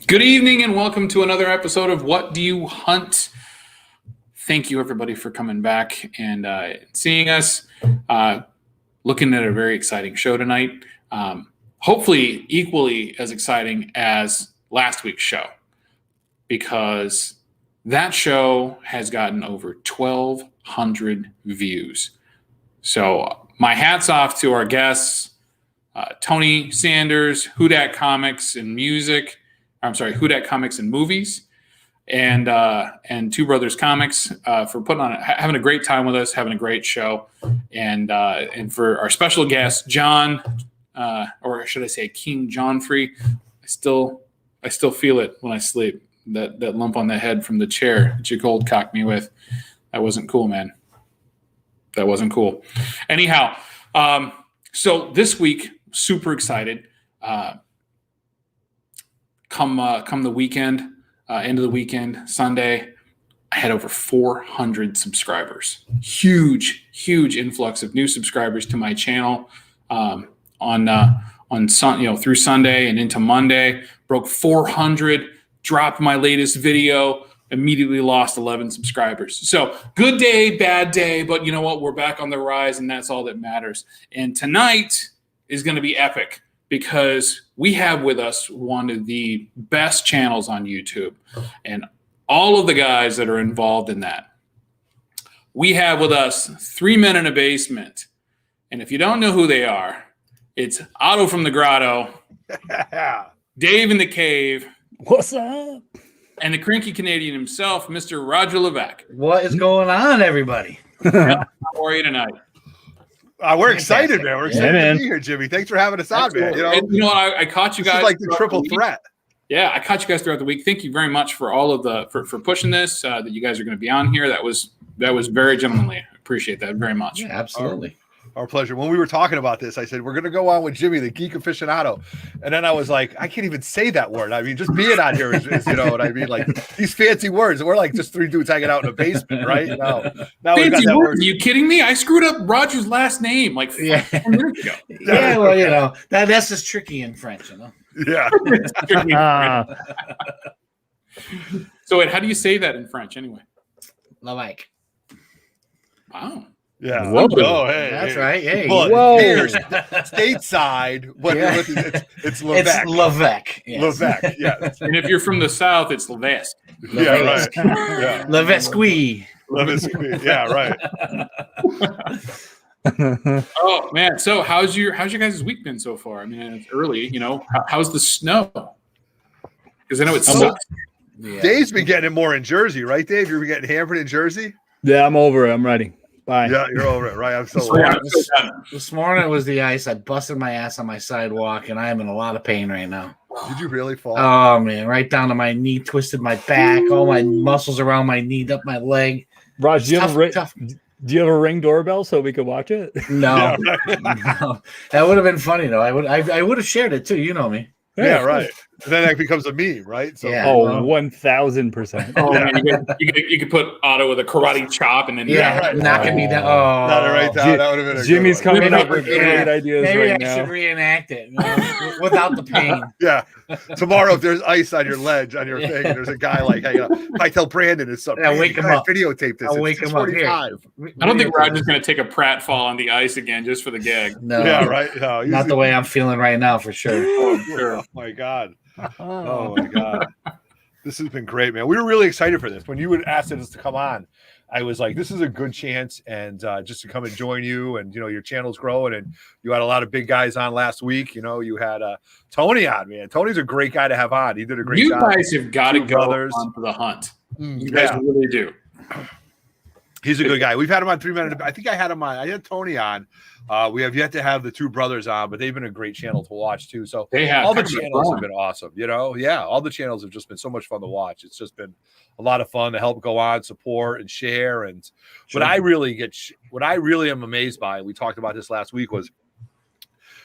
Good evening and welcome to another episode of What Do You Hunt? Thank you, everybody, for coming back and seeing us. Looking at a very exciting show tonight. Hopefully, equally as exciting as last week's show, because that show has gotten over 1,200 views. So, my hat's off to our guests, Tony Sanders, Who Dat Comics and Music. I'm sorry, Who Dat Comics and Movies, and Two Brothers Comics for putting on having a great time with us, having a great show, and for our special guest John, or should I say King John Free. I still feel it when I sleep. That lump on the head from the chair that you cold cocked me with. That wasn't cool, man. That wasn't cool. Anyhow, so this week, super excited. Come the weekend, end of the weekend, Sunday, I had over 400 subscribers. Huge influx of new subscribers to my channel through Sunday and into Monday. Broke 400, dropped my latest video, immediately lost 11 subscribers. So good day, bad day, but you know what? We're back on the rise, and that's all that matters. And tonight is going to be epic, because we have with us one of the best channels on YouTube, and all of the guys that are involved in that. We have with us 3 men in a basement, and if you don't know who they are, it's Otto from the Grotto, Dave in the Cave, what's up, and the Kranky Canadian himself, Mr. Roger Levesque. What is going on, everybody? How are you tonight? We're excited, man. We're excited to be here, Jimmy. Thanks for having us on, man. You know, I caught you guys. This is like the triple threat. Yeah, I caught you guys throughout the week. Thank you very much for all of the for pushing this. That you guys are going to be on here. That was very gentlemanly. I appreciate that very much. Yeah, absolutely. Our pleasure. When we were talking about this, I said, we're going to go on with Jimmy, the geek aficionado. And then I was like, I can't even say that word. I mean, just being on here is you know what I mean? Like these fancy words. And we're like just three dudes hanging out in a basement, right? Now fancy words? Are you kidding me? I screwed up Roger's last name like 10 minutes ago. Yeah, well, you know, that's just tricky in French, you know? Yeah. So wait, how do you say that in French anyway? Like. Wow. Yeah. Whoa. Oh, hey. That's right. Hey. Well, here's stateside. It's Levesque. It's Levesque. Yes. Levesque, yeah. And if you're from the South, it's Levesque. Yeah, right. Yeah. Levesque. Levesque. Yeah, right. Oh man. So how's your guys' week been so far? I mean, it's early, you know. How's the snow? Because I know it sucks. Yeah. Dave's been getting it more in Jersey, right, Dave? You're getting hammered in Jersey? Yeah, I'm over it. I'm ready. Bye. Yeah, you're over it, right? I'm so This morning it was the ice. I busted my ass on my sidewalk, and I am in a lot of pain right now. Did you really fall? Oh, man. Right down to my knee, twisted my back, all my muscles around my knee, up my leg. Raj, do you have a Ring doorbell so we could watch it? No. Yeah, right. No. That would have been funny, though. I would have shared it, too. You know me. Yeah, right. And then that becomes a meme, right? So, Yeah. Oh, 1,000%. Oh, man, you could put Otto with a karate chop and then knocking me down. Oh, not right down. That would have been a Jimmy's good one. coming up with great ideas maybe right I now. should reenact it without the pain. Yeah. Tomorrow, if there's ice on your ledge, on your thing, and there's a guy like, hey, if I tell Brandon it's something, Yeah, wake him up. Videotape this. I'll wake him up here. I don't think Roger's going to take a pratfall on the ice again just for the gag. No, Yeah, right. No, not the way I'm feeling right now, for sure. Oh my God. Oh my God. This has been great, man. We were really excited for this. When you would ask us to come on, I was like, this is a good chance, and just to come and join you, and you know, your channel's growing, and you had a lot of big guys on last week. You know, you had Tony on, man. Tony's a great guy to have on. He did a great job. You guys have got to go on for the hunt. You guys really do. He's a good guy. We've had him on 3 minutes. I think I had him on. I had Tony on. We have yet to have the two brothers on, but they've been a great channel to watch too. So they have. All the channels have been awesome. You know, yeah, all the channels have just been so much fun to watch. It's just been a lot of fun to help go on, support, and share. And what I really am amazed by, and we talked about this last week, was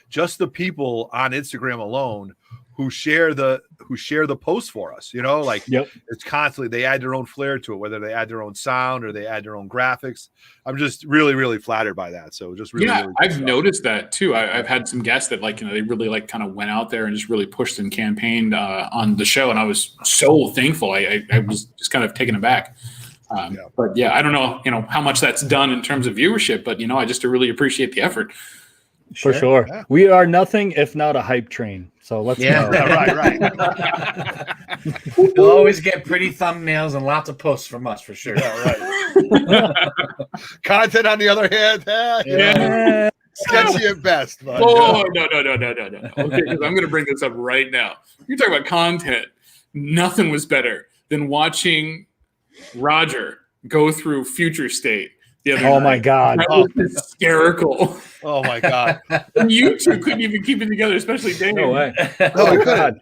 just the people on Instagram alone who share the posts for us. You know, like Yep. it's constantly they add their own flair to it, whether they add their own sound or they add their own graphics. I'm just really, really flattered by that. So just really, Yeah, really good I've stuff. noticed that too. I've had some guests that like, they really like kind of went out there and just really pushed and campaigned on the show. And I was so thankful. I was just kind of taken aback. But yeah, I don't know, how much that's done in terms of viewership, but I just really appreciate the effort. For sure. Yeah. We are nothing if not a hype train. So let's go. Right. You'll always get pretty thumbnails and lots of posts from us for sure. Content, on the other hand, Yeah. sketchy at best. But, Oh, no. Okay, because I'm going to bring this up right now. You're talking about content. Nothing was better than watching Roger go through Future State the other Oh night. my God. That was hysterical. Oh my God. And you two couldn't even keep it together, especially Dave. No way. No, Oh we God.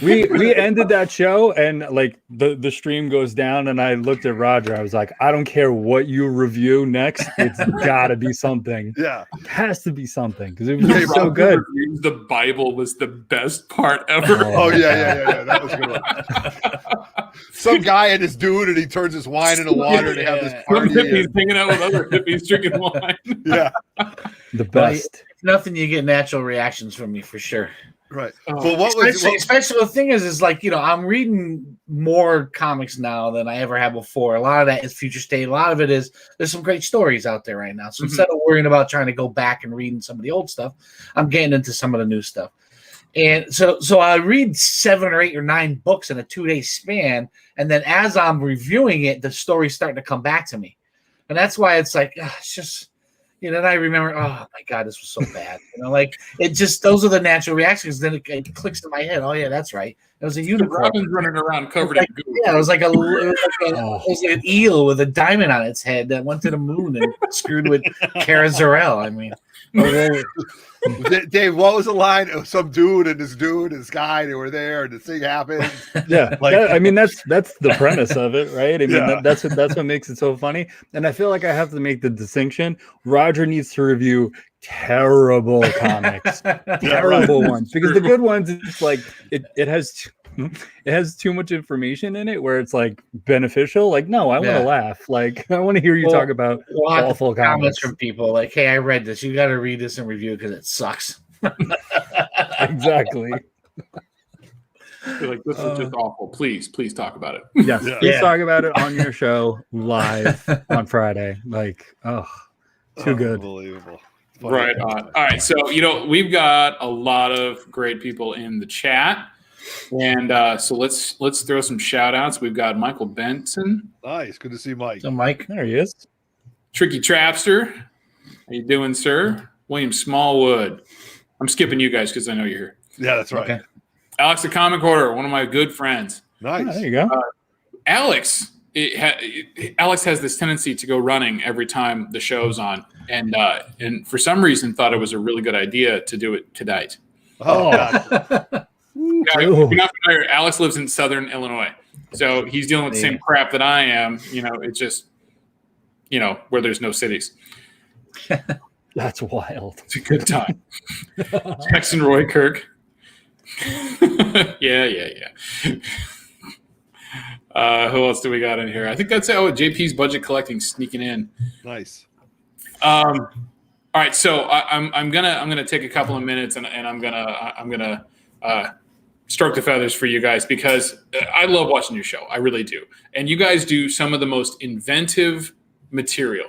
We ended that show and like the stream goes down and I looked at Roger. I was like, I don't care what you review next. It's gotta be something. Yeah. It has to be something because it was Hey, just so Roger good. reviews The Bible was the best part ever. Oh yeah. That was a good one. Some guy and his dude, and he turns his wine into water, and they have this Some party. hippies and- hanging out with other hippies drinking wine. yeah, The best. If nothing, you get natural reactions from me for sure. right. Oh. But what was Especially the thing is like, I'm reading more comics now than I ever have before. A lot of that is future state. A lot of it is there's some great stories out there right now. So instead of worrying about trying to go back and reading some of the old stuff, I'm getting into some of the new stuff. And so I read 7 or 8 or 9 books in a 2-day span. And then as I'm reviewing it, the story's starting to come back to me. And that's why it's like, it's just, then I remember, oh my God, this was so bad. Like it just, those are the natural reactions. Then it clicks in my head. Oh yeah, that's right. It was a unicorn. Robin's running around covered in goo. Yeah, it was like an eel with a diamond on its head that went to the moon and screwed with Kara Zor-El. I mean, Dave? What was the line? It was some dude and this guy. They were there, and the thing happened. Yeah, Like- I mean that's the premise of it, right? I mean Yeah. that's what makes it so funny. And I feel like I have to make the distinction. Roger needs to review terrible comics, terrible ones, because the good ones, it's like it has too much information in it where it's like beneficial. Like, no, I want to laugh. Like, I want to hear you talk about awful comments comments. from people like, "Hey, I read this. You got to read this and review because it sucks." Exactly. You're like, this is just awful. Please talk about it. Yes. Yeah. Please talk about it on your show live on Friday. Like, too good. Unbelievable. Right on. All right, so we've got a lot of great people in the chat, and so let's throw some shout outs. We've got Michael Benson, Nice. Good to see Mike. So, Mike, There he is. Tricky Trapster. How you doing, sir? William Smallwood. I'm skipping you guys because I know you're here. Yeah, that's right. Okay. Alex the Comic Order, one of my good friends. Oh, Nice. there you go. Alex. Alex has this tendency to go running every time the show's on, and for some reason thought it was a really good idea to do it tonight. Oh, God. Yeah, if you're not familiar, Alex lives in Southern Illinois, so he's dealing with the same crap that I am. It's just where there's no cities. That's wild. It's a good time. Jackson Roy Kirk. Yeah. Who else do we got in here? I think that's JP's budget collecting sneaking in. Nice. All right, so I'm gonna take a couple of minutes and I'm gonna stroke the feathers for you guys because I love watching your show. I really do, and you guys do some of the most inventive material.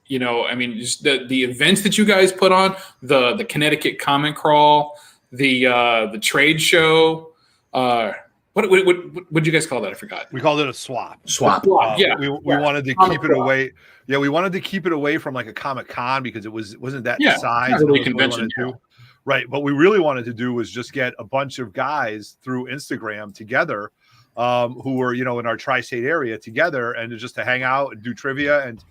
Just the events that you guys put on, the Connecticut Comic Crawl, the trade show. What would you guys call that? I forgot. We called it a swap. swap. Yeah, We wanted to keep it away. Yeah, we wanted to keep it away from like a Comic Con because it wasn't that size. not that really we wanted convention, to do. Right. What we really wanted to do was just get a bunch of guys through Instagram together who were, in our tri-state area together and just to hang out and do trivia. And,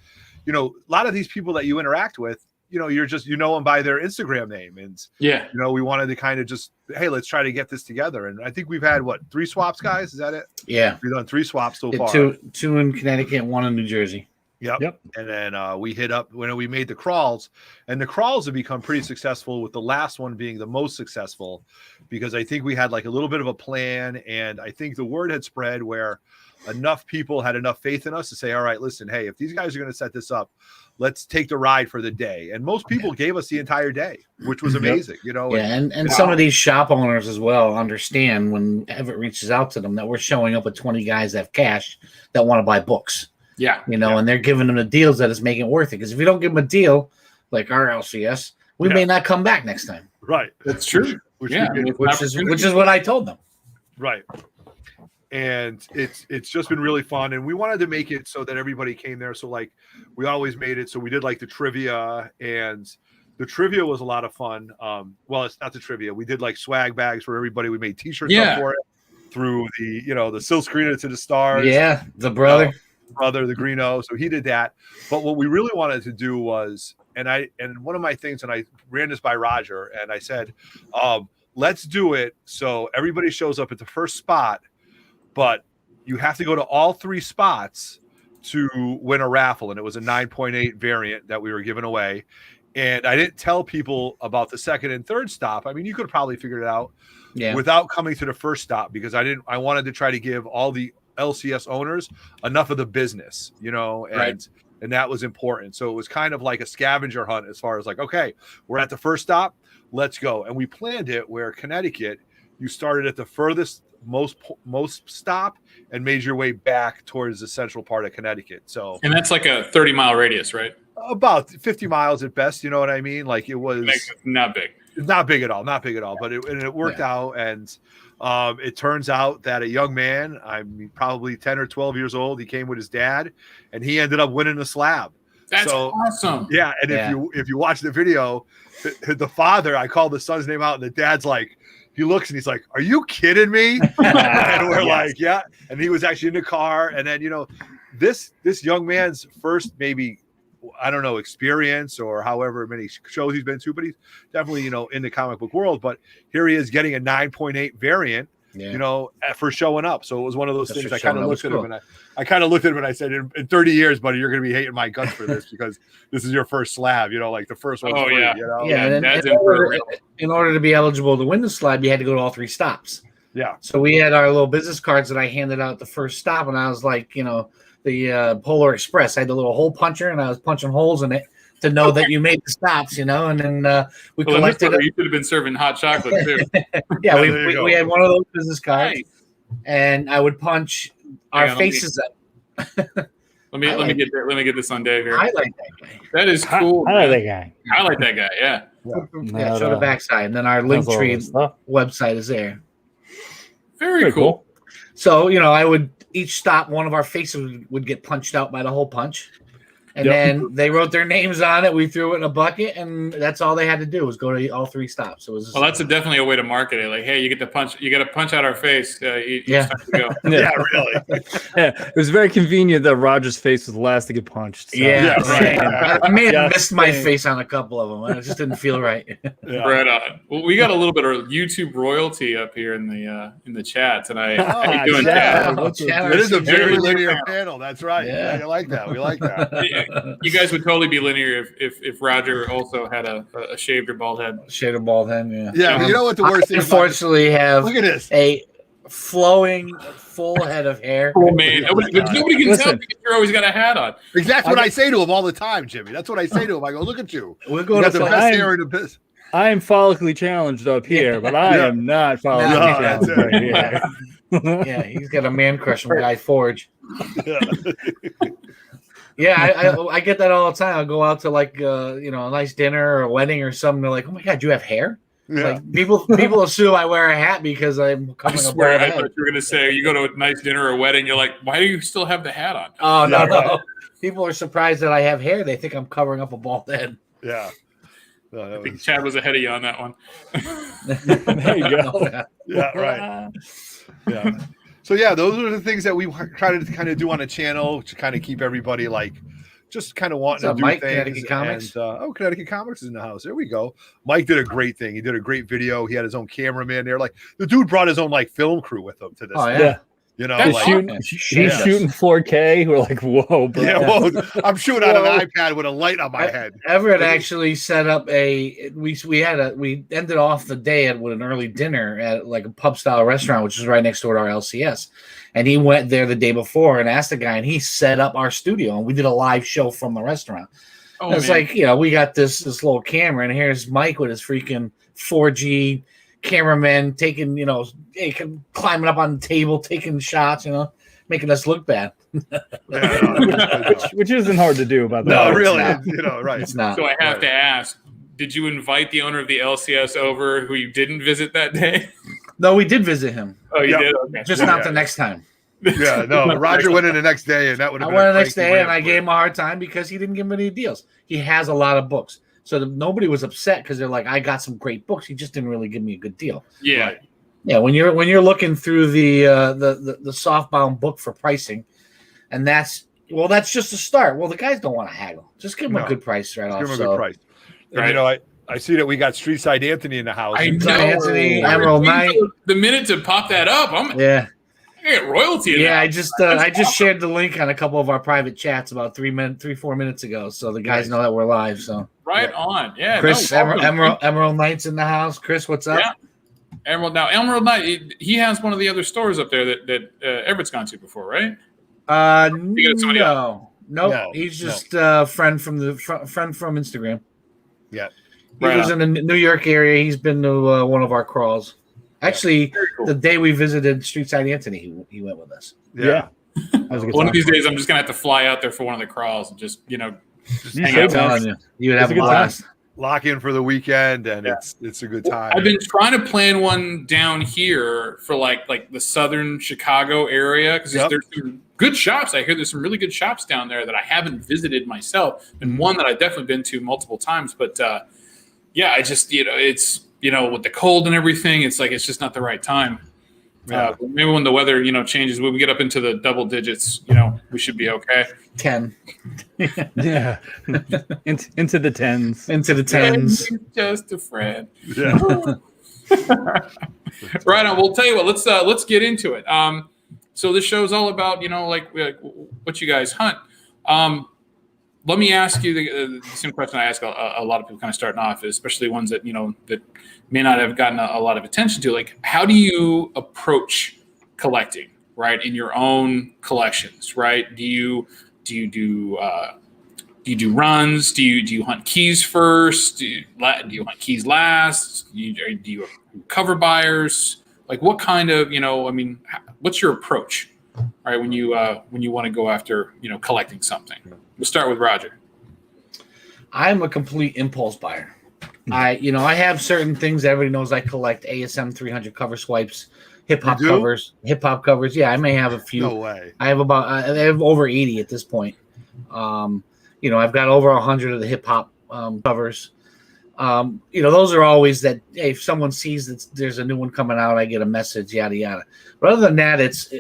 a lot of these people that you interact with, you're just, them by their Instagram name. And, Yeah. we wanted to kind of just, hey, let's try to get this together. And I think we've had 3 swaps, guys? Is that it? Yeah. We've done 3 swaps so far. Two in Connecticut, 1 in New Jersey. Yep. And then we hit up when we made the crawls, and the crawls have become pretty successful, with the last one being the most successful, because I think we had like a little bit of a plan, and I think the word had spread where enough people had enough faith in us to say, all right, listen, hey, if these guys are going to set this up, let's take the ride for the day. And most people gave us the entire day, which was amazing, you know. Yeah, and some of these shop owners as well understand when Everett reaches out to them that we're showing up with 20 guys that have cash that want to buy books. Yeah. You know, and they're giving them the deals that is making it worth it. Because if you don't give them a deal like our LCS, we may not come back next time. Right. That's true. Which is what I told them. Right. And it's just been really fun, and we wanted to make it so that everybody came there. So like we always made it so we did like the trivia, and the trivia was a lot of fun. Well, it's not the trivia. We did like swag bags for everybody. We made t-shirts up for it through the, you know, the Silk Screener to the Stars. Yeah, the brother, the Greeno. So he did that. But what we really wanted to do was, and one of my things, and I ran this by Roger, and I said, let's do it so everybody shows up at the first spot, but you have to go to all 3 spots to win a raffle. And it was a 9.8 variant that we were giving away. And I didn't tell people about the second and third stop. I mean, you could probably figure it out without coming to the first stop, because I wanted to try to give all the LCS owners enough of the business, you know, and that was important. So it was kind of like a scavenger hunt as far as like, okay, we're at the first stop, let's go. And we planned it where Connecticut, you started at the furthest most stop and made your way back towards the central part of Connecticut. So, and that's like a 30-mile radius, right? About 50 miles at best. You know what I mean? Like it was not big at all, but it worked out. And it turns out that a young man, I'm probably 10 or 12 years old, he came with his dad, and he ended up winning the slab. That's awesome. Yeah. And if you watch the video, the father, I called the son's name out, and the dad's like, he looks and he's like, "Are you kidding me?" And we're like, "Yeah." And he was actually in the car. And then, you know, this young man's first, maybe, I don't know, experience or however many shows he's been to, but he's definitely, you know, in the comic book world. But here he is getting a 9.8 variant, you know, for showing up. So it was one of those things. I kind of looked at him, and I kind of looked at him and I said, in 30 years, buddy, you're going to be hating my guts for this, because this is your first slab, you know, like the first one. Oh, free, yeah. You know? Yeah. And in order to be eligible to win the slab, you had to go to all 3 stops. Yeah. So we had our little business cards that I handed out at the first stop, and I was like, you know, the Polar Express. I had the little hole puncher, and I was punching holes in it to know that you made the stops, you know. And then we collected. You should have been serving hot chocolate too. Yeah, we had one of those business cards, and I would punch our faces up. Let me get this on Dave here. I like that guy. That is cool. I like that guy. I like that guy. Yeah. Yeah, show the backside, and then our Linktree website is there. Very cool. So, you know, each stop, one of our faces would get punched out by the hole punch. And then they wrote their names on it. We threw it in a bucket, and that's all they had to do was go to all 3 stops. It was that's definitely a way to market it. Like, hey, you get to punch out our face. Yeah. Really. It was very convenient that Roger's face was the last to get punched. So. Right. I may have missed my face on a couple of them. It just didn't feel right. Right on. Well, we got a little bit of YouTube royalty up here in the chat tonight. How you doing, Chad? It is a very linear panel. That's right. Yeah, you like that. We like that. You guys would totally be linear if Roger also had a shaved or bald head. Shaved or bald head, yeah. Yeah, but you know what the worst thing is? Unfortunately, Look at this. A flowing, full head of hair. Oh, man. Nobody can tell because you're always got a hat on. That's what I say to him all the time, Jimmy. That's what I say to him. I go, look at you. We're going to the best hair in the business. I am follically challenged up here, but I am not follically challenged right here. Yeah, he's got a man crush from Guy Forge. Yeah, I get that all the time. I'll go out to like a nice dinner or a wedding or something. They're like, "Oh my god, you have hair?" Yeah. Like people assume I wear a hat because I'm coming. I swear, I thought you were gonna say you go to a nice dinner or a wedding. You're like, why do you still have the hat on? Oh no, no. People are surprised that I have hair. They think I'm covering up a bald head. Yeah. I think Chad was ahead of you on that one. There you go. Yeah, right. Yeah. So yeah, those are the things that we try to kind of do on a channel to kind of keep everybody like just kind of wanting to do Mike, things. Connecticut Comics? And, Connecticut Comics is in the house. There we go. Mike did a great thing. He did a great video. He had his own cameraman there. Like the dude brought his own like film crew with him to this. Oh yeah. You know, That's He's like, shooting, he's shooting 4K. We're like, whoa, bro. yeah, well, I'm shooting on an iPad with a light on my head. Everett actually set up we ended off the day with an early dinner at like a pub style restaurant, which is right next door to our LCS. And he went there the day before and asked the guy, and he set up our studio, and we did a live show from the restaurant. Oh, It's man. like, we got this little camera, and here's Mike with his freaking 4G cameraman taking, climbing up on the table, taking shots, making us look bad. which isn't hard to do about that. No, it's really, not. right. It's not. So I have to ask, did you invite the owner of the LCS over who you didn't visit that day? No, we did visit him, Oh, you Yep. did? Okay. just not the next time. Yeah, no. Roger went in the next day, and that would I have went been the next crazy day, and win I for gave him. him a hard time because he didn't give me any deals. He has a lot of books, so nobody was upset because they're like, I got some great books. He just didn't really give me a good deal. Yeah. Right. Yeah, when you're looking through the softbound book for pricing, and that's just a start. Well, the guys don't want to haggle. Just give them a No. good price right off. Give him a good price. And, Right. I see that we got Streetside Anthony in the house. I know. Anthony, Emerald Knight. The minute to pop that up, I'm Yeah, gonna get royalty. in yeah. that. I just shared the link on a couple of our private chats about 4 minutes ago, so the guys Nice. know that we're live. So Right on. Yeah. Chris, no, welcome. Emerald Knight's in the house. Chris, what's up? Yeah. Emerald Knight, he has one of the other stores up there that Everett's gone to before, right? You got somebody No, No, he's just a friend from Instagram. Yeah. He Right was on. in the New York area. He's been to one of our crawls. Actually, Very cool. the day we visited Streetside Anthony, he went with us. Yeah. That was a good One time. of these days, I'm just gonna have to fly out there for one of the crawls and just You hang should, out. man. telling you, you would It's have a a good time. blast. Lock in for the weekend, and it's a good time. I've been trying to plan one down here for like the southern Chicago area because Yep. there's some good shops. I hear there's some really good shops down there that I haven't visited myself, and one that I've definitely been to multiple times. But yeah, I just it's with the cold and everything, it's just not the right time. Yeah. Maybe when the weather changes, when we get up into the double digits, we should be okay. 10 Yeah. Into the tens. into the tens. Just a friend. Yeah. Right on. We'll tell you what. Let's get into it. So this show's all about like what you guys hunt. Let me ask you the same question I ask a lot of people kind of starting off, especially ones that that may not have gotten a lot of attention to. Like, how do you approach collecting, right, in your own collections, right? Do you do runs? Do you hunt keys first? Do you hunt keys last? Do you cover buyers? Like, what kind of what's your approach, right, when you want to go after collecting something? We'll start with Roger. I'm a complete impulse buyer. I have certain things that everybody knows I collect: ASM 300 cover swipes, hip hop You do? covers. Yeah, I may have a few. No way. I have over 80 at this point. I've got over 100 of the hip hop covers. Those are always that. Hey, if someone sees that there's a new one coming out, I get a message, yada yada. But other than that, it's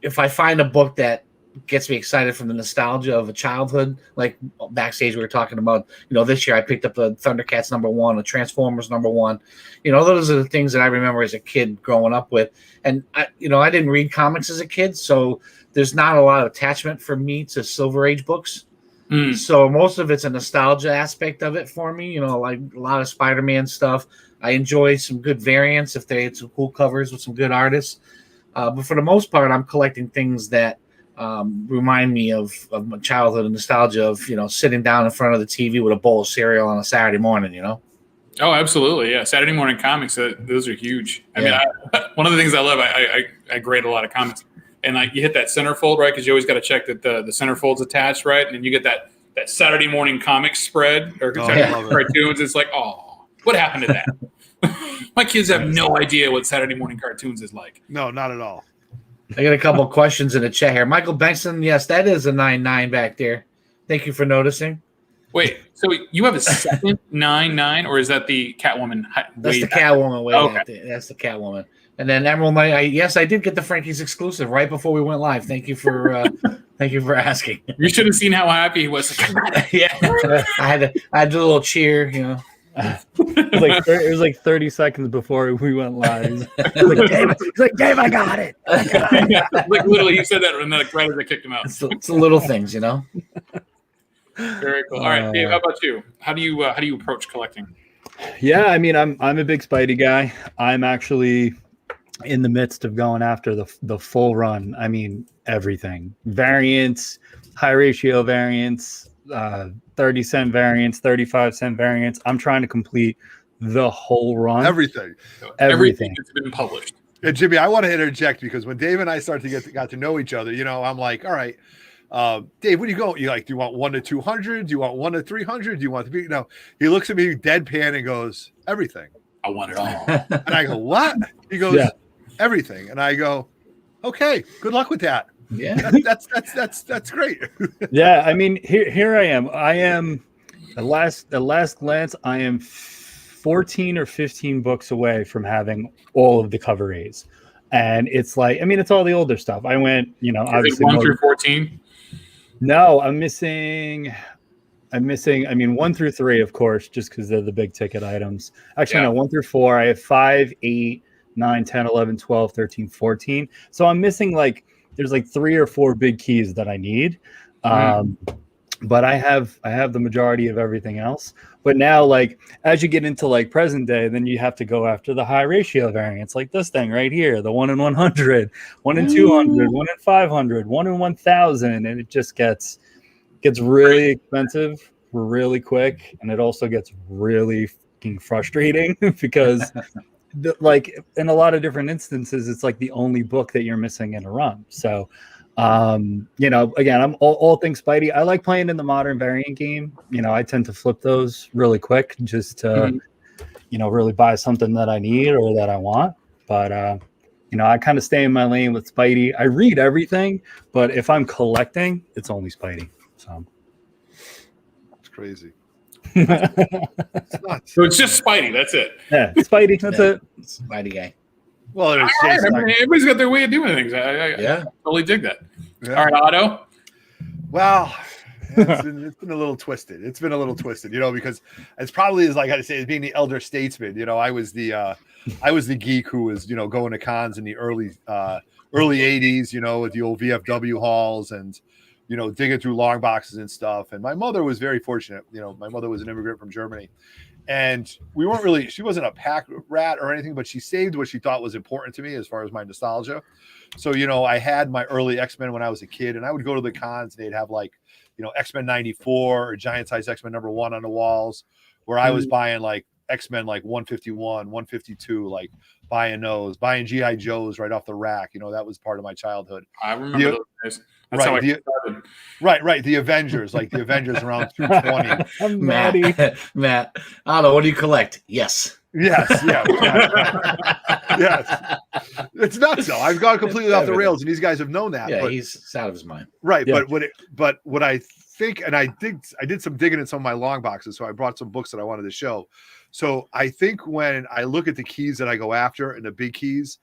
if I find a book that gets me excited from the nostalgia of a childhood, like backstage we were talking about. This year I picked up a Thundercats #1, a Transformers #1. Those are the things that I remember as a kid growing up with. And I didn't read comics as a kid, so there's not a lot of attachment for me to Silver Age books. So most of it's a nostalgia aspect of it for me. Like a lot of Spider-Man stuff. I enjoy some good variants if they had some cool covers with some good artists. But for the most part, I'm collecting things that remind me of my childhood and nostalgia of sitting down in front of the TV with a bowl of cereal on a Saturday morning. Oh, absolutely, yeah. Saturday morning comics, those are huge. I mean, one of the things I love, I grade a lot of comics, and you hit that centerfold, right? Because you always got to check that the centerfold's attached, right? And then you get that Saturday morning comic spread or cartoons. It's like, oh, what happened to that? My kids have no idea what Saturday morning cartoons is like. No, not at all. I got a couple of questions in the chat here. Michael Benson, yes, that is a 9.9 back there. Thank you for noticing. Wait, so you have a second 9.9, or is that the Catwoman? That's the Catwoman way back there. That's the Catwoman. And then Emerald Knight, yes, I did get the Frankie's exclusive right before we went live. Thank you for asking. You should have seen how happy he was. Yeah, I had a little cheer, It was like 30 seconds before we went live. He's like, Dave, I got it. Like literally, he said that, and then like, right as I kicked him out. It's the little things, you know. Very cool. All right, Dave, how about you? How do you approach collecting? Yeah, I mean, I'm a big Spidey guy. I'm actually in the midst of going after the full run. I mean, everything, variants, high ratio variants, 30-cent variants, 35-cent variants. I'm trying to complete the whole run. Everything Everything that's been published. And Jimmy, I want to interject because when Dave and I got to know each other, I'm like, all right, Dave, what do you go? You like, do you want 1 to 200? Do you want 1 to 300? Do you want to be? No, he looks at me deadpan and goes, everything. I want it all. And I go, what? He goes, everything. And I go, okay, good luck with that. Yeah, that's great. Yeah, I mean, here I am. I am at last glance, I am 14 or 15 books away from having all of the cover A's. And it's like, I mean, it's all the older stuff. I went, obviously 1 through 14. No, I'm missing. I mean, 1 through 3, of course, just because they're the big ticket items. Actually, no, 1 through 4. I have 5, 8, 9, 10, 11, 12, 13, 14. So I'm missing there's 3 or 4 big keys that I need. But I have the majority of everything else. But now, as you get into present day, then you have to go after the high ratio variants, like this thing right here, the 1 in 100, 1 in 200, 1 in 500, 1 in 1000, and it just gets really expensive really quick, and it also gets really fucking frustrating because in a lot of different instances, it's the only book that you're missing in a run. So again, I'm all things Spidey. I like playing in the modern variant game. I tend to flip those really quick just to really buy something that I need or that I want. But I kind of stay in my lane with Spidey. I read everything, but if I'm collecting, it's only Spidey. So It's crazy. It's nuts. So it's just Spidey. That's it. Yeah, Spidey. That's it. Spidey guy. Well, there's everybody's got their way of doing things. I totally dig that. Yeah. All right, Otto. Well, it's been a little twisted. It's been a little twisted, because it's probably as I say, as being the elder statesman. I was the geek who was going to cons in the early 80s. With the old VFW halls and digging through long boxes and stuff. And my mother was very fortunate. My mother was an immigrant from Germany. And she wasn't a pack rat or anything, but she saved what she thought was important to me as far as my nostalgia. So, I had my early X-Men when I was a kid, and I would go to the cons and they'd have X-Men 94 or giant size X-Men #1 on the walls, where I was buying X-Men 151, 152, buying those, buying G.I. Joes right off the rack. That was part of my childhood. I remember those days. That's how I started. Right. The Avengers, the Avengers around 220. Matt, Otto, what do you collect? Yes. Yes. It's nuts though. I've gone completely off the rails, and these guys have known that. Yeah, but, he's out of his mind. Right. Yeah. But what I think, and I did some digging in some of my long boxes, so I brought some books that I wanted to show. So I think when I look at the keys that I go after and the big keys,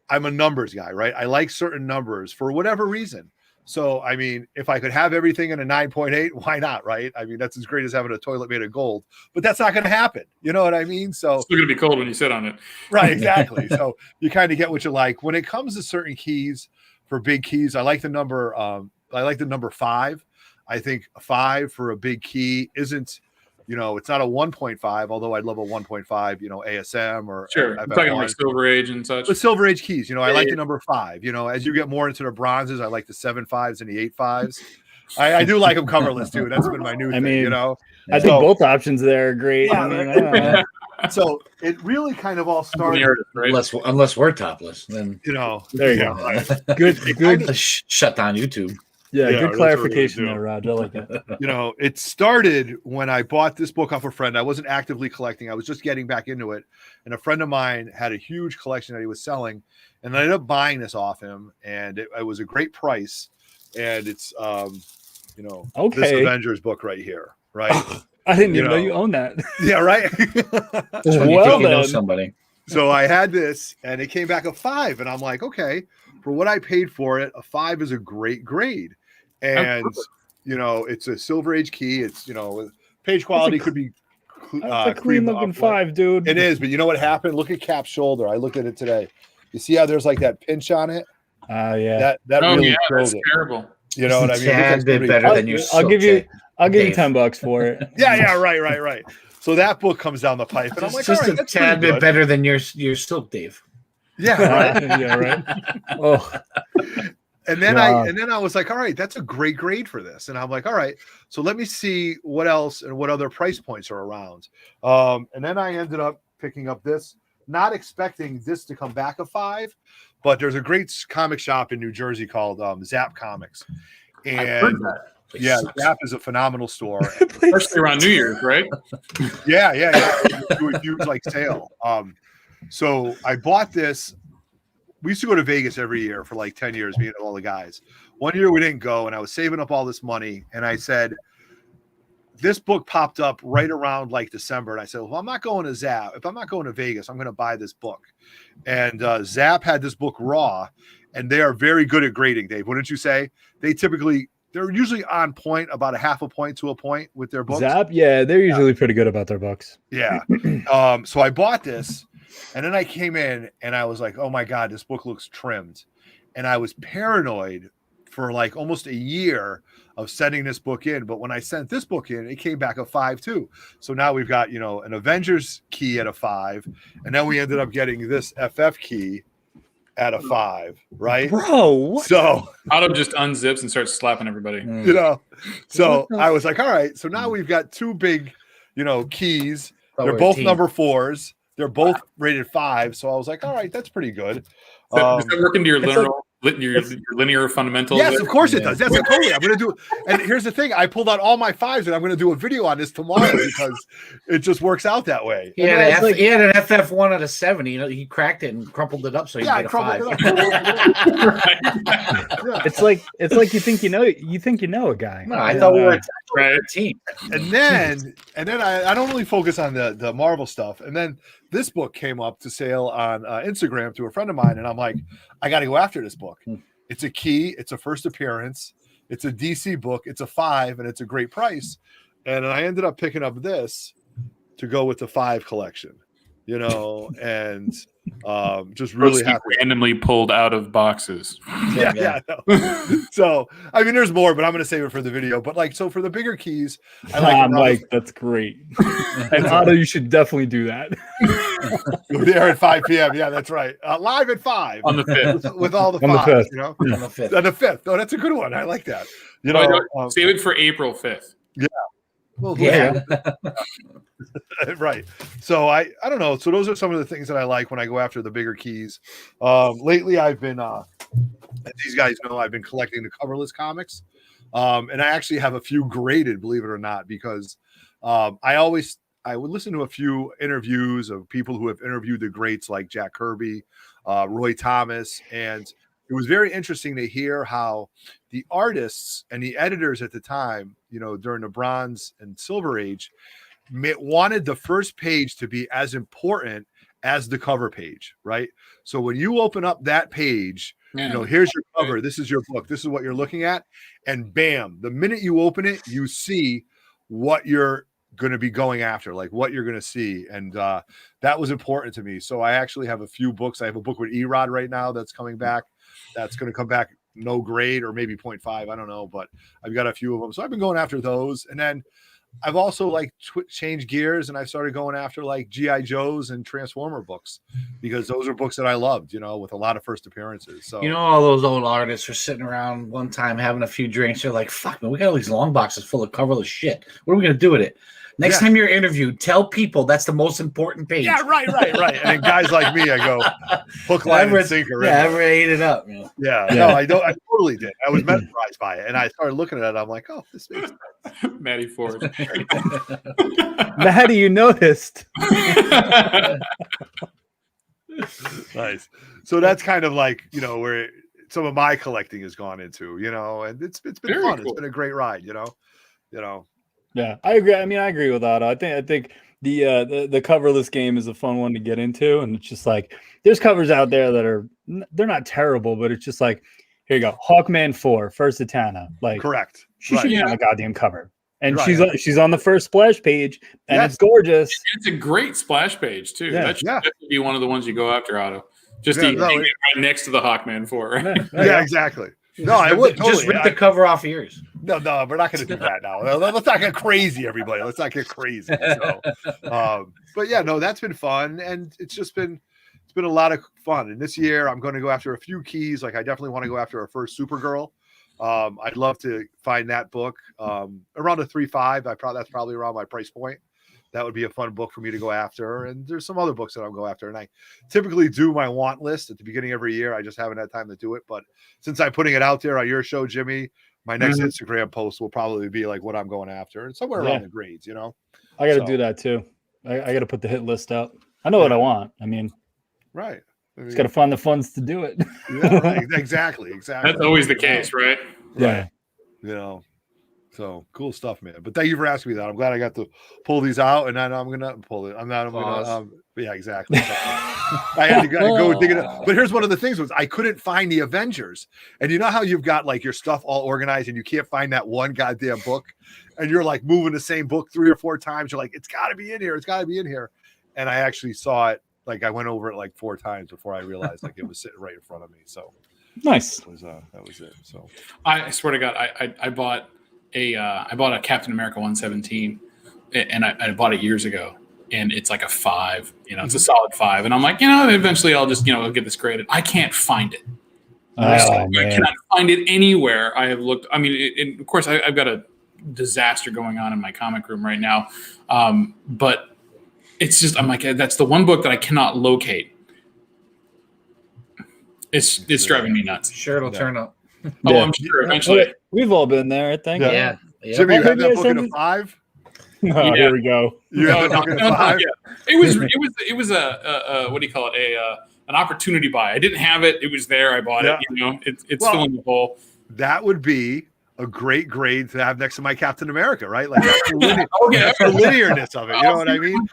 I'm a numbers guy, right? I like certain numbers for whatever reason. So, I mean, if I could have everything in a 9.8, why not, right? I mean, that's as great as having a toilet made of gold, but that's not going to happen. You know what I mean? So it's still going to be cold when you sit on it. Right, exactly. So you kind of get what you like. When it comes to certain keys, for big keys, I like the number 5. I think 5 for a big key isn't, it's not a 1.5, although I'd love a 1.5, ASM or sure. I'm talking like Silver Age and such. But Silver Age keys, I like the number 5. As you get more into the bronzes, I like the 7.5s and the 8.5s. I do like them coverless too. That's been my new thing. I think both options there are great. Yeah, I mean, I don't know. So it really kind of all started. Unless we're topless, then there you go. Good. Shut down YouTube. Yeah, good clarification there, Raj. I like that. It started when I bought this book off a friend. I wasn't actively collecting. I was just getting back into it. And a friend of mine had a huge collection that he was selling. And I ended up buying this off him. And it was a great price. And it's, this Avengers book right here, right? I didn't even know you own that. Yeah, right? Well, you know somebody. So I had this, and it came back a 5. And I'm like, okay, for what I paid for it, a 5 is a great grade. And, it's a Silver Age key. It's, page quality could be That's a clean looking 5, dude. It is, but you know what happened? Look at Cap's shoulder. I looked at it today. You see how there's like that pinch on it? Yeah. That Oh really yeah, killed that's it. terrible. You know what I mean? It looks Tad like bit somebody- better than your I'll give you Dave. $10 for it. Yeah, right. So that book comes down the pipe, and I'm like, just all right, a that's tad pretty bit good. better than your silk, Dave. Yeah, right. Yeah, right. Oh, And then Wow. I was like, all right, that's a great grade for this. And I'm like, all right, so let me see what else and what other price points are around. And then I ended up picking up this, not expecting this to come back a 5, but there's a great comic shop in New Jersey called Zap Comics. I've heard And that. yeah, Sucks. Zap is a phenomenal store. Especially around New Year's, right? Yeah. Do a huge like sale. So I bought this. We used to go to Vegas every year for like 10 years, me and all the guys. One year we didn't go, and I was saving up all this money, and I said, this book popped up right around like December, and I said, well, I'm not going to Zap. If I'm not going to Vegas, I'm going to buy this book. And Zap had this book raw, and they are very good at grading, Dave. Wouldn't you say? They're usually on point, about a half a point to a point with their books. Zap, yeah, they're usually pretty good about their books. Yeah. So I bought this, and then I came in and I was like, oh my God, this book looks trimmed. And I was paranoid for like almost a year of sending this book in. But when I sent this book in, it came back a 5 too. So now we've got, an Avengers key at a 5. And then we ended up getting this FF key at a 5, right? Bro, what? So Otto just unzips and starts slapping everybody. so I was like, all right, so now we've got 2 big, keys. Oh, They're we're a both team. number 4s. They're both rated 5. So I was like, all right, that's pretty good. Does that work into your it's your linear fundamentals? Yes, of course it Yeah. does. That's totally. I'm going to do. And here's the thing: I pulled out all my 5s, and I'm going to do a video on this tomorrow because it just works out that way. He had, And it's like- he had an FF1 out of 7. He cracked it and crumpled it up so he Yeah, I made a crumbled 5. it up. It's like you think you know a guy. No, I thought we were Right. a team. And then I don't really focus on the Marvel stuff. And then this book came up to sale on Instagram to a friend of mine, and I'm like, I got to go after this book. It's a key. It's a first appearance. It's a DC book. It's a 5, and it's a great price. And I ended up picking up this to go with the 5 collection, and just really Books you happy. randomly pulled out of boxes. Yeah. No. So, I mean, there's more, but I'm going to save it for the video. But so for the bigger keys, I like I'm them like, that's great. And Otto, you should definitely do that. there at 5 p.m. Yeah, that's right. Live at 5 On the 5th. with all the On the 5s, 5th. On the 5th. On the 5th. Oh, that's a good one. I like that. Save it for April 5th. Well, Yeah. right. So I don't know. So those are some of the things that I like when I go after the bigger keys. Lately I've been as these guys know, I've been collecting the coverless comics. And I actually have a few graded, believe it or not, because I would listen to a few interviews of people who have interviewed the greats like Jack Kirby, Roy Thomas, and it was very interesting to hear how the artists and the editors at the time, during the Bronze and Silver Age, wanted the first page to be as important as the cover page, right? So when you open up that page, here's your cover, this is your book, this is what you're looking at, and bam, the minute you open it, you see what you're going to be going after, like what you're going to see. And that was important to me. So I actually have a few books. I have a book with Erod right now that's coming back. That's going to come back no grade or maybe 0.5. I don't know, but I've got a few of them. So I've been going after those. And then I've also changed gears, and I started going after like G.I. Joes and Transformer books because those are books that I loved, with a lot of first appearances. So All those old artists were sitting around one time having a few drinks. They're like, fuck, man, we got all these long boxes full of coverless shit. What are we going to do with it? Next time you're interviewed, tell people that's the most important page. yeah, right. And then guys like me, I go hook, line, and sinker. Yeah, ever ate it up. Yeah, no, I don't. I totally did. I was mesmerized by it, and I started looking at it. I'm like, oh, this makes sense. Maddie Ford. Maddie, you noticed. Nice. So that's kind of like where some of my collecting has gone into, and it's been Very fun. cool. It's been a great ride, Yeah, I agree. I mean, I agree with Otto. I think the coverless game is a fun one to get into, and it's just like there's covers out there that they're not terrible, but it's just like, here you go, Hawkman 4, First Atana. Like, Correct. she should be on the goddamn cover. and Right. she's on the first splash page, and Yes. it's gorgeous. It's a great splash page too. Yeah. That should definitely be one of the ones you go after, Otto. Just Yeah, to no, hang it right next to the Hawkman 4. Right? Yeah, exactly. No, I would Just totally. rip the cover off ears. No, we're not going to do that now. Let's not get crazy, everybody. Let's not get crazy. So, but yeah, no, that's been fun, and it's been a lot of fun. And this year, I'm going to go after a few keys. Like I definitely want to go after our first Supergirl. I'd love to find that book around a 3.5. That's probably around my price point. That would be a fun book for me to go after. And there's some other books that I'll go after. And I typically do my want list at the beginning of every year. I just haven't had time to do it. But since I'm putting it out there on your show, Jimmy, my next Instagram post will probably be like what I'm going after. And somewhere around the grades, you know? I got to do that too. I got to put the hit list out. I know what I want. I mean, right. Just got to find the funds to do it. Yeah, right. Exactly. That's always the case, right? Yeah. You know, so cool stuff, man. But thank you for asking me that. I'm glad I got to pull these out, and then I'm gonna pull it. I'm gonna. Yeah, exactly. I had to go dig it up. But here's one of the things was I couldn't find the Avengers, and you know how you've got like your stuff all organized, and you can't find that one goddamn book, and you're like moving the same book 3 or 4 times. You're like, it's got to be in here. It's got to be in here. And I actually saw it. Like I went over it like 4 times before I realized like it was sitting right in front of me. So nice. That was it. So I swear to God, I bought a Captain America 117, and I bought it years ago, and it's like a 5. You know, it's a solid 5, and I'm like, eventually I'll just I'll get this graded. I can't find it. I cannot find it anywhere. I have looked. I mean, of course, I've got a disaster going on in my comic room right now, but. It's just, I'm like, that's the one book that I cannot locate. It's driving me nuts. Sure, it'll turn up. Oh, I'm sure eventually. We've all been there, I think. Yeah. Jimmy, you have that book in a 5? Oh, here we go. You have that book in a 5? Yeah. It was a what do you call it? An opportunity buy. I didn't have it. It was there. I bought it. It's filling the hole. That would be a great grade to have next to my Captain America, right? Like that's the linearness of it. You know what I mean?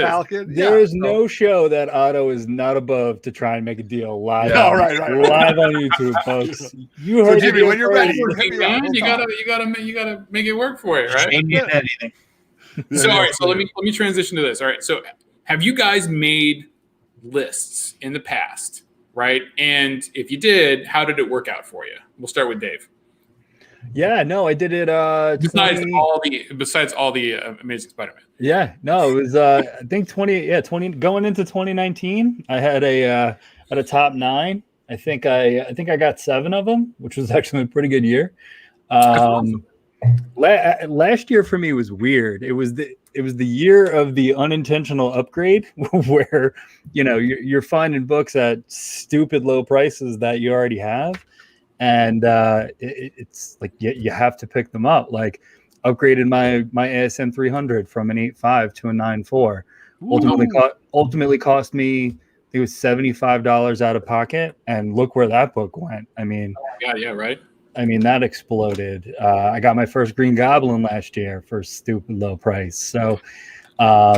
Falcon. There is no show that Otto is not above to try and make a deal live. Yeah, right. Live on YouTube, folks. You heard Jimmy, when you're ready, man, you gotta make it work for you, right? Anything. So all right, so let me transition to this. All right, so have you guys made lists in the past, right? And if you did, how did it work out for you? We'll start with Dave. Yeah, no, I did it. Besides all the Amazing Spider-Man. Yeah, no, it was. I think 20 going into 2019. I had a top 9. I think I got 7 of them, which was actually a pretty good year. Last year for me was weird. It was the year of the unintentional upgrade, where you're finding books at stupid low prices that you already have. And it's like you have to pick them up. Like upgraded my ASM 300 from an 8.5 to a 9.4. Ultimately cost me, it was $75 out of pocket, and look where that book went. I mean, yeah, right. I mean that exploded. I got my first Green Goblin last year for stupid low price. So, but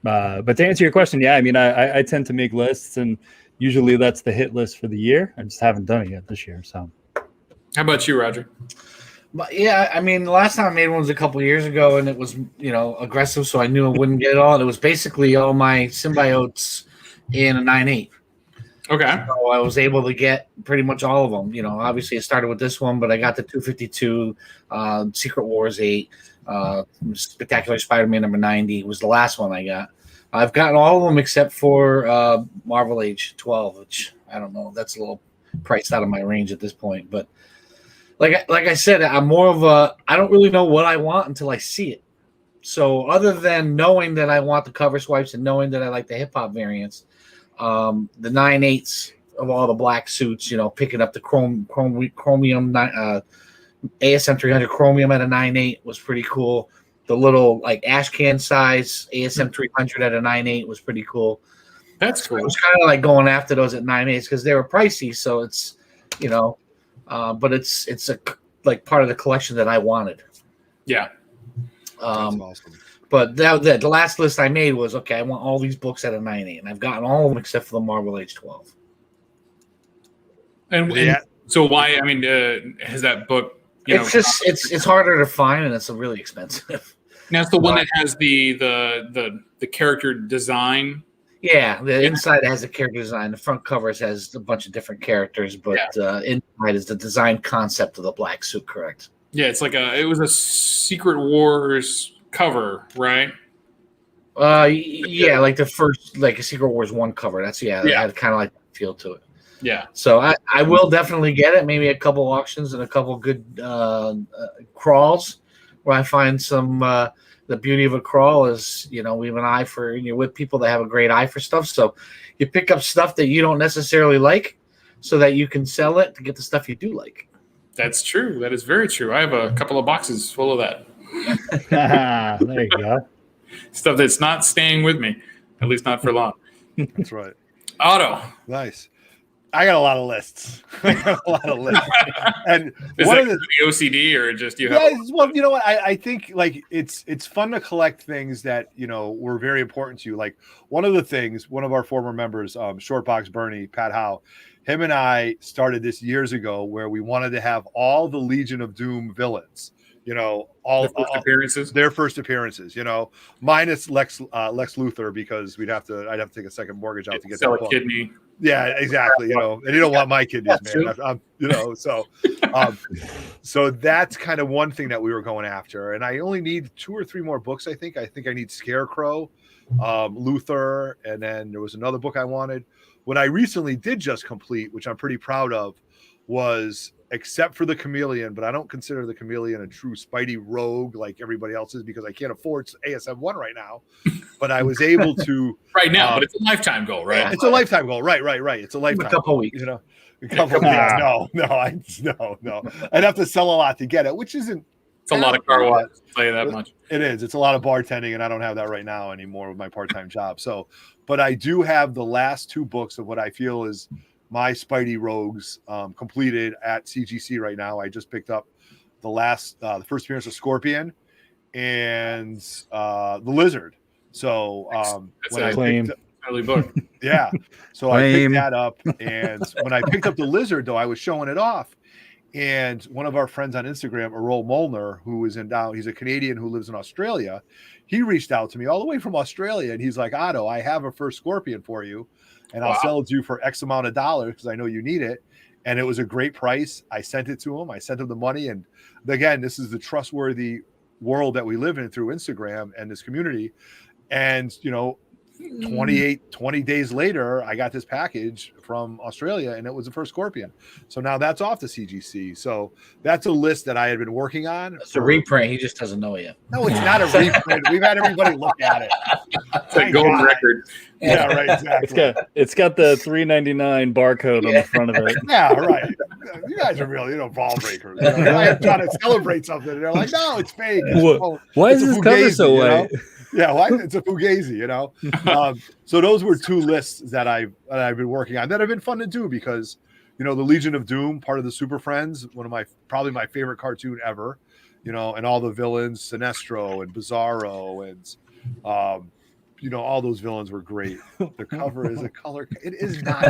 to answer your question, yeah, I mean I tend to make lists, and usually that's the hit list for the year. I just haven't done it yet this year. So, how about you, Roger? But yeah, I mean, the last time I made one was a couple of years ago, and it was aggressive, so I knew I wouldn't get it all. It was basically all my symbiotes in a 9.8. Okay. So I was able to get pretty much all of them. Obviously it started with this one, but I got the 252, Secret Wars 8, Spectacular Spider-Man number 90 was the last one I got. I've gotten all of them except for Marvel Age 12, which I don't know. That's a little priced out of my range at this point. But like I said, I'm more of I don't really know what I want until I see it. So other than knowing that I want the cover swipes and knowing that I like the hip hop variants, the 9.8s of all the black suits, picking up the chromium ASM 300 chromium at a 9.8 was pretty cool. The little like ash can size ASM 300 at a 9.8 was pretty cool. That's cool. It was kind of like going after those at 9.8s because they were pricey. So it's, but it's a like part of the collection that I wanted. Yeah. That's awesome. But the last list I made was, okay, I want all these books at a 9.8, and I've gotten all of them except for the Marvel Age 12. And so why? I mean, has that book It's harder to find, and it's really expensive. Now it's the one that has the character design. Yeah, the inside has a character design. The front covers has a bunch of different characters, but inside is the design concept of the black suit. Correct. Yeah, it's like it was a Secret Wars cover, right? Yeah, like the first, like a Secret Wars 1 cover. It had kind of like feel to it. Yeah. So I will definitely get it. Maybe a couple auctions and a couple good crawls where I find some. The beauty of a crawl is, we have an eye for, you're with people that have a great eye for stuff. So you pick up stuff that you don't necessarily like so that you can sell it to get the stuff you do like. That's true. That is very true. I have a couple of boxes full of that. There you go. Stuff that's not staying with me, at least not for long. That's right. Otto. Nice. I got a lot of lists. And is one that of the OCD or just you have? Well, you know what? I think like it's fun to collect things that were very important to you. Like one of the things, one of our former members, Shortbox Bernie, Pat Howe, him and I started this years ago where we wanted to have all the Legion of Doom villains. All their first appearances, minus Lex Luthor, because I'd have to take a second mortgage out to get sell that a book. kidney. Yeah, exactly. And you don't want my kidneys, man. So that's kind of one thing that we were going after. And I only need 2 or 3 more books. I think I need Scarecrow, Luthor, and then there was another book I wanted. What I recently did just complete, which I'm pretty proud of, was except for the Chameleon, but I don't consider the Chameleon a true Spidey rogue like everybody else is because I can't afford ASM 1 right now. But I was able to right now, but it's a lifetime goal, right? Yeah, it's a lifetime goal, right. It's a lifetime. A couple weeks, a couple weeks. No. I'd have to sell a lot to get it, which isn't. It's a lot of car wash. I'll tell you that much. It is. It's a lot of bartending, and I don't have that right now anymore with my part-time job. So, but I do have the last 2 books of what I feel is my Spidey Rogues completed at CGC right now. I just picked up the first appearance of Scorpion and the Lizard. So when I picked up early book, yeah. So I picked that up, and when I picked up the Lizard, though, I was showing it off, and one of our friends on Instagram, Errol Molnar, who is he's a Canadian who lives in Australia. He reached out to me all the way from Australia, and he's like, Otto, I have a first Scorpion for you. And I'll sell it to you for X amount of dollars because I know you need it. And it was a great price. I sent it to him. I sent him the money. And again, this is the trustworthy world that we live in through Instagram and this community. And, 20 days later, I got this package from Australia, and it was the first Scorpion. So now that's off the CGC. So that's a list that I had been working on. It's a reprint. He just doesn't know it yet. No, it's not a reprint. We've had everybody look at it. It's a gold record. Yeah, right. Exactly. It's got the $3.99 barcode on the front of it. Yeah, right. You guys are really, ball breakers. I'm trying to celebrate something, and they're like, "No, it's fake." Why is this cover so white? Yeah, why? It's a fugazi, So those were 2 lists that I've been working on that have been fun to do because, the Legion of Doom, part of the Super Friends, probably my favorite cartoon ever, and all the villains, Sinestro and Bizarro and all those villains were great. The cover is a color. It is not.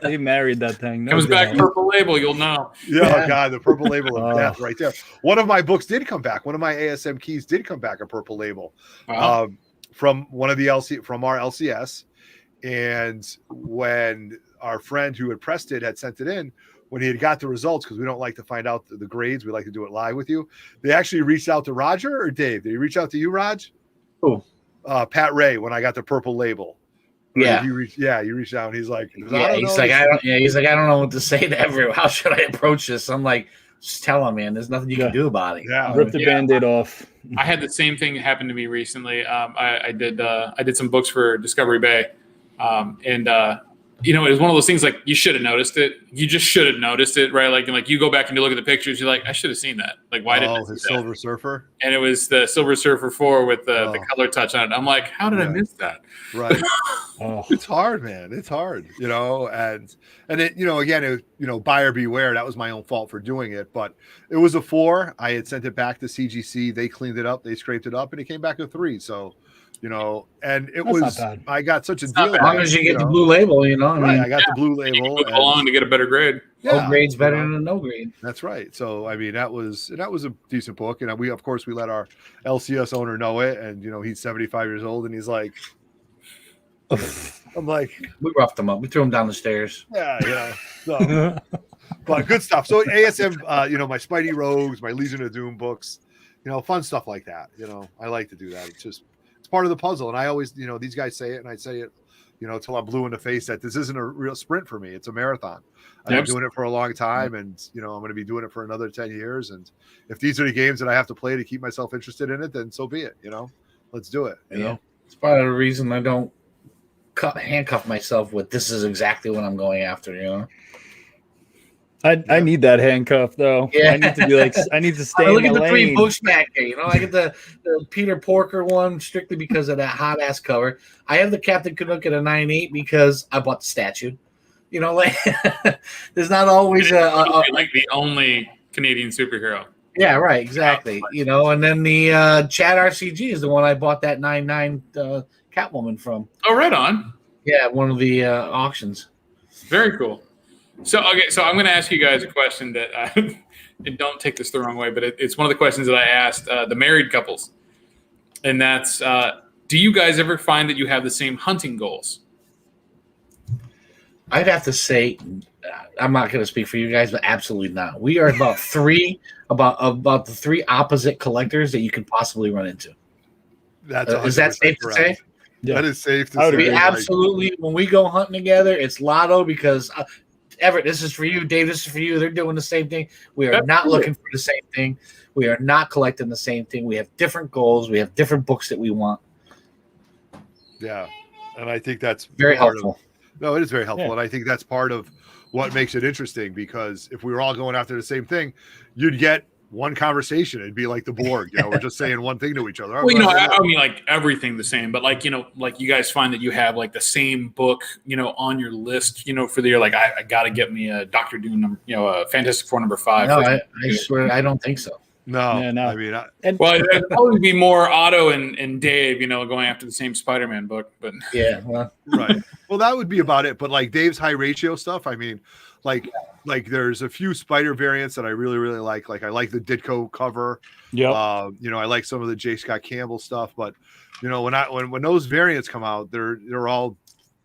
They married that thing. Comes back purple label, you'll know. Yeah, oh God, the purple label of death right there. One of my books did come back. One of my ASM keys did come back a purple label from one of from our LCS. And when our friend who had pressed it had sent it in, when he had got the results, because we don't like to find out the grades, we like to do it live with you. They actually reached out to Roger or Dave. Did he reach out to you, Raj? Who? Pat Ray, when I got the purple label. Yeah. He reached out and he's like, I don't know what to say to everyone. How should I approach this? I'm like, just tell him, man. There's nothing you can do about it. Yeah. Rip the Band-Aid off. I had the same thing happen to me recently. I did some books for Discovery Bay, and it was one of those things like you should have noticed it. You just should have noticed it, right? Like you go back and you look at the pictures, you're like, I should have seen that. Like, why didn't I see his that? Silver Surfer? And it was the Silver Surfer 4 with the color touch on it. I'm like, how did I miss that? Right. It's hard, man. It's hard, and it, again, buyer beware. That was my own fault for doing it, but it was a 4. I had sent it back to CGC. They cleaned it up. They scraped it up, and it came back a 3. So, you know, and it That's not was, bad. I got such a not deal. bad. As long as you get the blue label, you know. I Right, mean, I got the blue You label. move along to get a better grade. no grade's you better know. than no grade. That's right. So I mean, that was a decent book, and we of course we let our LCS owner know it, and you know he's 75 years old, and he's like, I'm like, We roughed him up. We threw him down the stairs. yeah, you know, so, but good stuff. So ASM, you know, my Spidey Rogues, my Legion of Doom books, you know, fun stuff like that. You know, I like to do that. It's part of the puzzle, and I always, you know, these guys say it, and I say it, you know, till I'm blue in the face that this isn't a real sprint for me. It's a marathon. I've been doing it for a long time, and you know I'm going to be doing it for another 10 years. And if these are the games that I have to play to keep myself interested in it, then so be it. You know, let's do it. You know, it's part of the reason I don't handcuff myself with this is exactly what I'm going after. You know, I need that handcuff though. Yeah. I need to be like I need to stay look in at my the three lane. books back there. You know, I get the Peter Porker one strictly because of that hot ass cover. I have the Captain Canuck at a 9.8 because I bought the statue. You know, like there's not always like the only Canadian superhero. Yeah, right, exactly. You know, and then the Chat RCG is the one I bought that 9.9 Catwoman from. Oh, right on. Yeah, one of the auctions. Very cool. So okay, so I'm going to ask you guys a question that and don't take this the wrong way, but it's one of the questions that I asked the married couples, and that's do you guys ever find that you have the same hunting goals? I'd have to say, I'm not going to speak for you guys, but absolutely not. We are about about the three opposite collectors that you can possibly run into. that's Is that 100% safe to say? correct. Yeah. That is safe to I would say. agree. We Like- absolutely, when we go hunting together, it's Lotto because Everett, this is for you. Dave, this is for you. They're doing the same thing. We are not looking for the same thing. We are not collecting the same thing. We have different goals. We have different books that we want. Yeah, and I think that's Very part helpful. No, it is very helpful, Yeah. and I think that's part of what makes it interesting. Because if we were all going after the same thing, you'd get one conversation. It'd be like the Borg. You know, we're just saying one thing to each other. Well, you know, I mean, like everything the same, but like, you know, like you guys find that you have like the same book, you know, on your list, you know, for the year. Like, I got to get me a Doctor Doom number, you know, a Fantastic Four number 5. No, I swear, I don't think so. no, Yeah, no. I mean, Well, it'd probably be more Otto and Dave, you know, going after the same Spider-Man book, but Yeah, well, right. Well, that would be about it. But like Dave's high ratio stuff, I mean, like there's a few Spider variants that I really, really like. Like I like the Ditko cover. Yep. You know, I like some of the J. Scott Campbell stuff. But you know, when those variants come out, they're all,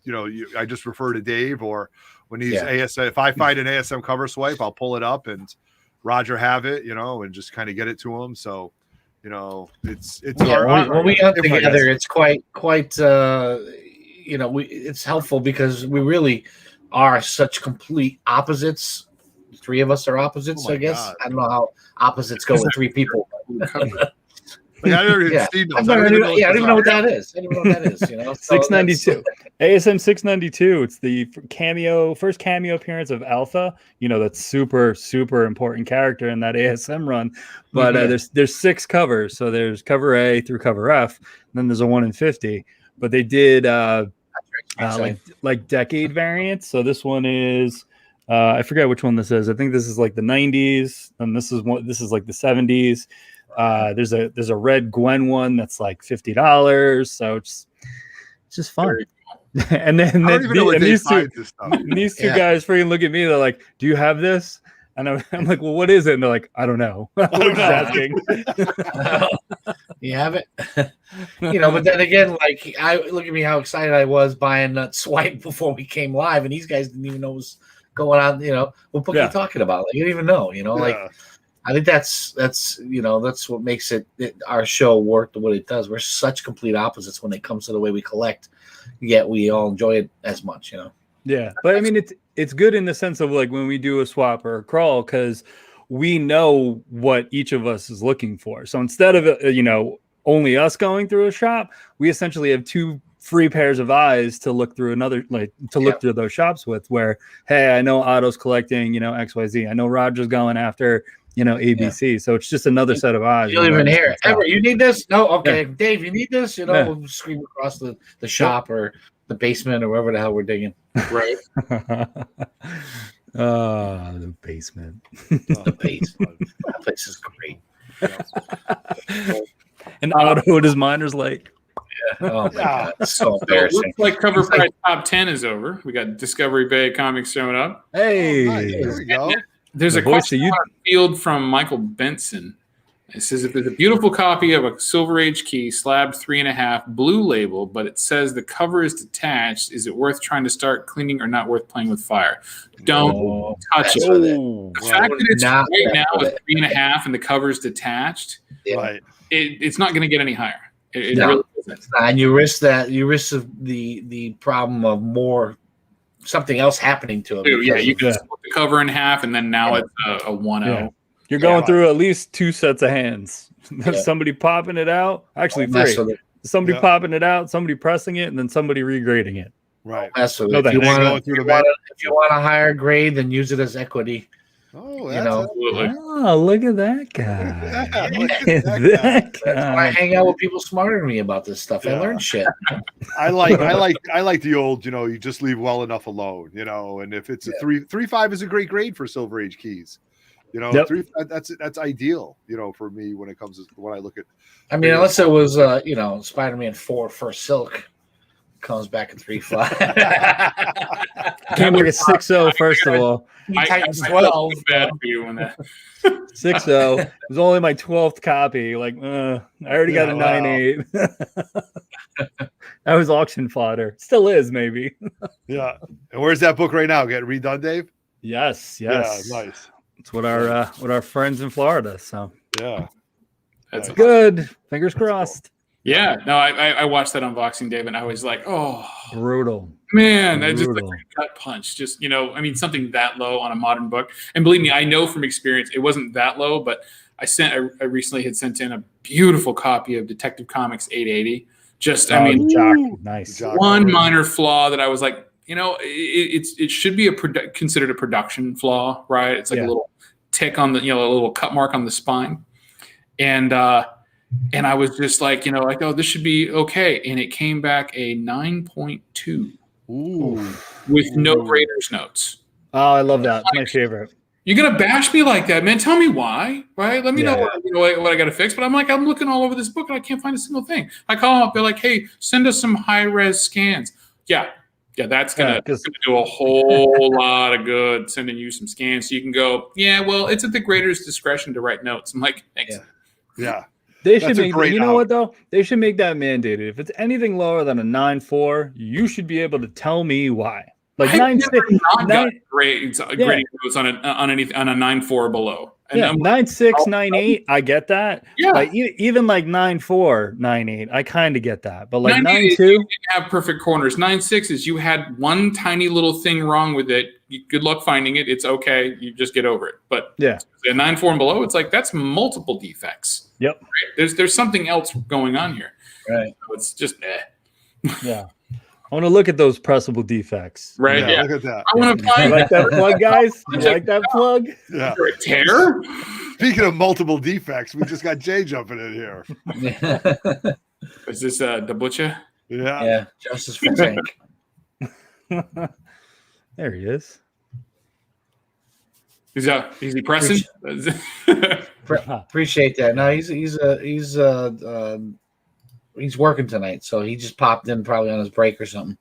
you know, I just refer to Dave, or when he's ASM. If I find an ASM cover swipe, I'll pull it up and Roger have it, you know, and just kind of get it to him. So, you know, it's when we hunt everybody together, has- it's quite you know, it's helpful because we really are such complete opposites. Three of us are opposites, Oh my I guess. God. I don't know how opposites go with three people. Like, I never even Yeah. seen I those. don't even this know what is. that is. I don't even know what that is. You know, So 692. ASM 692. It's the first cameo appearance of Alpha. You know, that's super, super important character in that ASM run. But there's 6 covers. So there's cover A through cover F. And then there's a 1 in 50. But they did like decade variants. So this one is I forget which one this is. I think this is like the 90s, and this is like the 70s. There's a red Gwen one that's like $50. So it's just fun. And then I don't even know where Dave finds this stuff. these two guys freaking look at me. They're like, "Do you have this?" And I'm like, "Well, what is it?" And they're like, "I don't know." I'm just asking. You have it, you know. But then again, like I look at me, how excited I was buying that swipe before we came live, and these guys didn't even know what was going on. You know, what book are you talking about? Like, you didn't even know. You know, like I think that's you know, that's what makes our show work the way it does. We're such complete opposites when it comes to the way we collect, yet we all enjoy it as much. You know. Yeah, but I mean, it's good in the sense of like when we do a swap or a crawl, because we know what each of us is looking for. So instead of you know, only us going through a shop, we essentially have 2 free pairs of eyes to look through look through those shops with. Where, hey, I know Otto's collecting, you know, XYZ. I know Roger's going after, you know, ABC. So it's just another set of eyes. You'll even hear it. Everett, you need this? No, okay. Yeah. Dave, you need this? You know, we'll scream across the shop or the basement or wherever the hell we're digging. right. The basement. The basement. That place is great. And Otto and his miner's like, Oh my god, it's so So it embarrassing. looks like Cover It's like- Price Top 10 is over. We got Discovery Bay Comics showing up. Hey, Oh, nice. There we go. There's The a voice question that you- on our field from Michael Benson. It says, if there's a beautiful copy of a Silver Age key, slab 3.5, blue label, but it says the cover is detached, is it worth trying to start cleaning or not worth playing with fire? Don't Oh, touch mess it. with it. Oh, The fact that it's Not right now with at it. 3.5 and the cover's detached, Yeah. Right. it's not going to get any higher. It No. really isn't. And you risk that. You risk the problem of more something else happening to it. Dude, yeah, because you of- can split the cover in half, and then now Yeah. it's a 1-0. Yeah. You're going Yeah. through at least 2 sets of hands. Yeah. Somebody popping it out. Actually, Don't mess 3. with it. Somebody Yeah. popping it out, somebody pressing it, and then somebody regrading it. Right. Mess with No, it. If you thanks. want Going through the if you want a higher grade, then use it as equity. Oh, You that's know. Absolutely. Oh, look at that guy. Yeah, look at Look that at guy. that That's why I guy. hang out with people smarter than me about this stuff. I Yeah. learn shit. I like the old, you just leave well enough alone, and if it's a 3.5 is a great grade for Silver Age keys. Yep. 3 that's ideal, for me when it comes to when I look at I mean, unless it was Spider-Man 4 First Silk comes back at 3.5. Came like a 6-0, first of all. Times I 12. felt bad for you when that. 6-0. It was only my 12th copy. Like, I already got a Yeah, 9.8. That was auction fodder. Still is, maybe. Yeah. And where's that book right now? Get redone, Dave? Yes. Yeah, Yes. nice. It's what our friends in Florida. So Yeah. That's Nice. good. Fingers crossed. Yeah, no, I watched that unboxing, Dave, and I was like, oh Brutal. man, that just like Brutal. a gut punch. Just I mean, something that low on a modern book. And believe me, I know from experience, it wasn't that low. But I recently had sent in a beautiful copy of Detective Comics 880. Just I mean, Jock. Nice. Jock. one minor flaw that I was like, it should be considered a production flaw, right? It's like Yeah. a little tick on the, a little cut mark on the spine, and I was just like, oh, this should be okay, and it came back a 9.2 Ooh. with no Ooh. grader's notes. Oh, I love that. It's my favorite. You're gonna bash me like that, man? Tell me why, right? Let me know Yeah. what I got to fix. But I'm looking all over this book and I can't find a single thing. I call them up. They're like, hey, send us some high res scans. Yeah, that's gonna do a whole lot of good. Sending you some scans so you can go. Yeah, well, it's at the grader's discretion to write notes. I'm like, thanks. Yeah. They should That's a make. great You know out. what though? They should make that mandated. If it's anything lower than a 9.4, you should be able to tell me why. Like I've 9.6, never not 9 got grading notes on a 9.4 or below. And yeah, I'm 9.6, 9.8. I get that. Yeah. Like even like 9.4, 9.8. I kind of get that. But like 9.8 9.2, is you didn't have perfect corners. 9.6 is you had one tiny little thing wrong with it. Good luck finding it. It's okay. You just get over it. But yeah, a 9.4 and below, it's like that's multiple defects. Yep. Right? There's something else going on here. Right. So it's just yeah. I want to look at those pressable defects. right. Yeah. Look at that. I want to You find like that plug, guys? You like that plug? Yeah. a tear. Speaking of multiple defects, we just got Jay jumping in here. Is this the butcher? Yeah. Yeah. Justice for Tank. There he is. Is he pressing? Appreciate that. No, he's working tonight, so he just popped in probably on his break or something.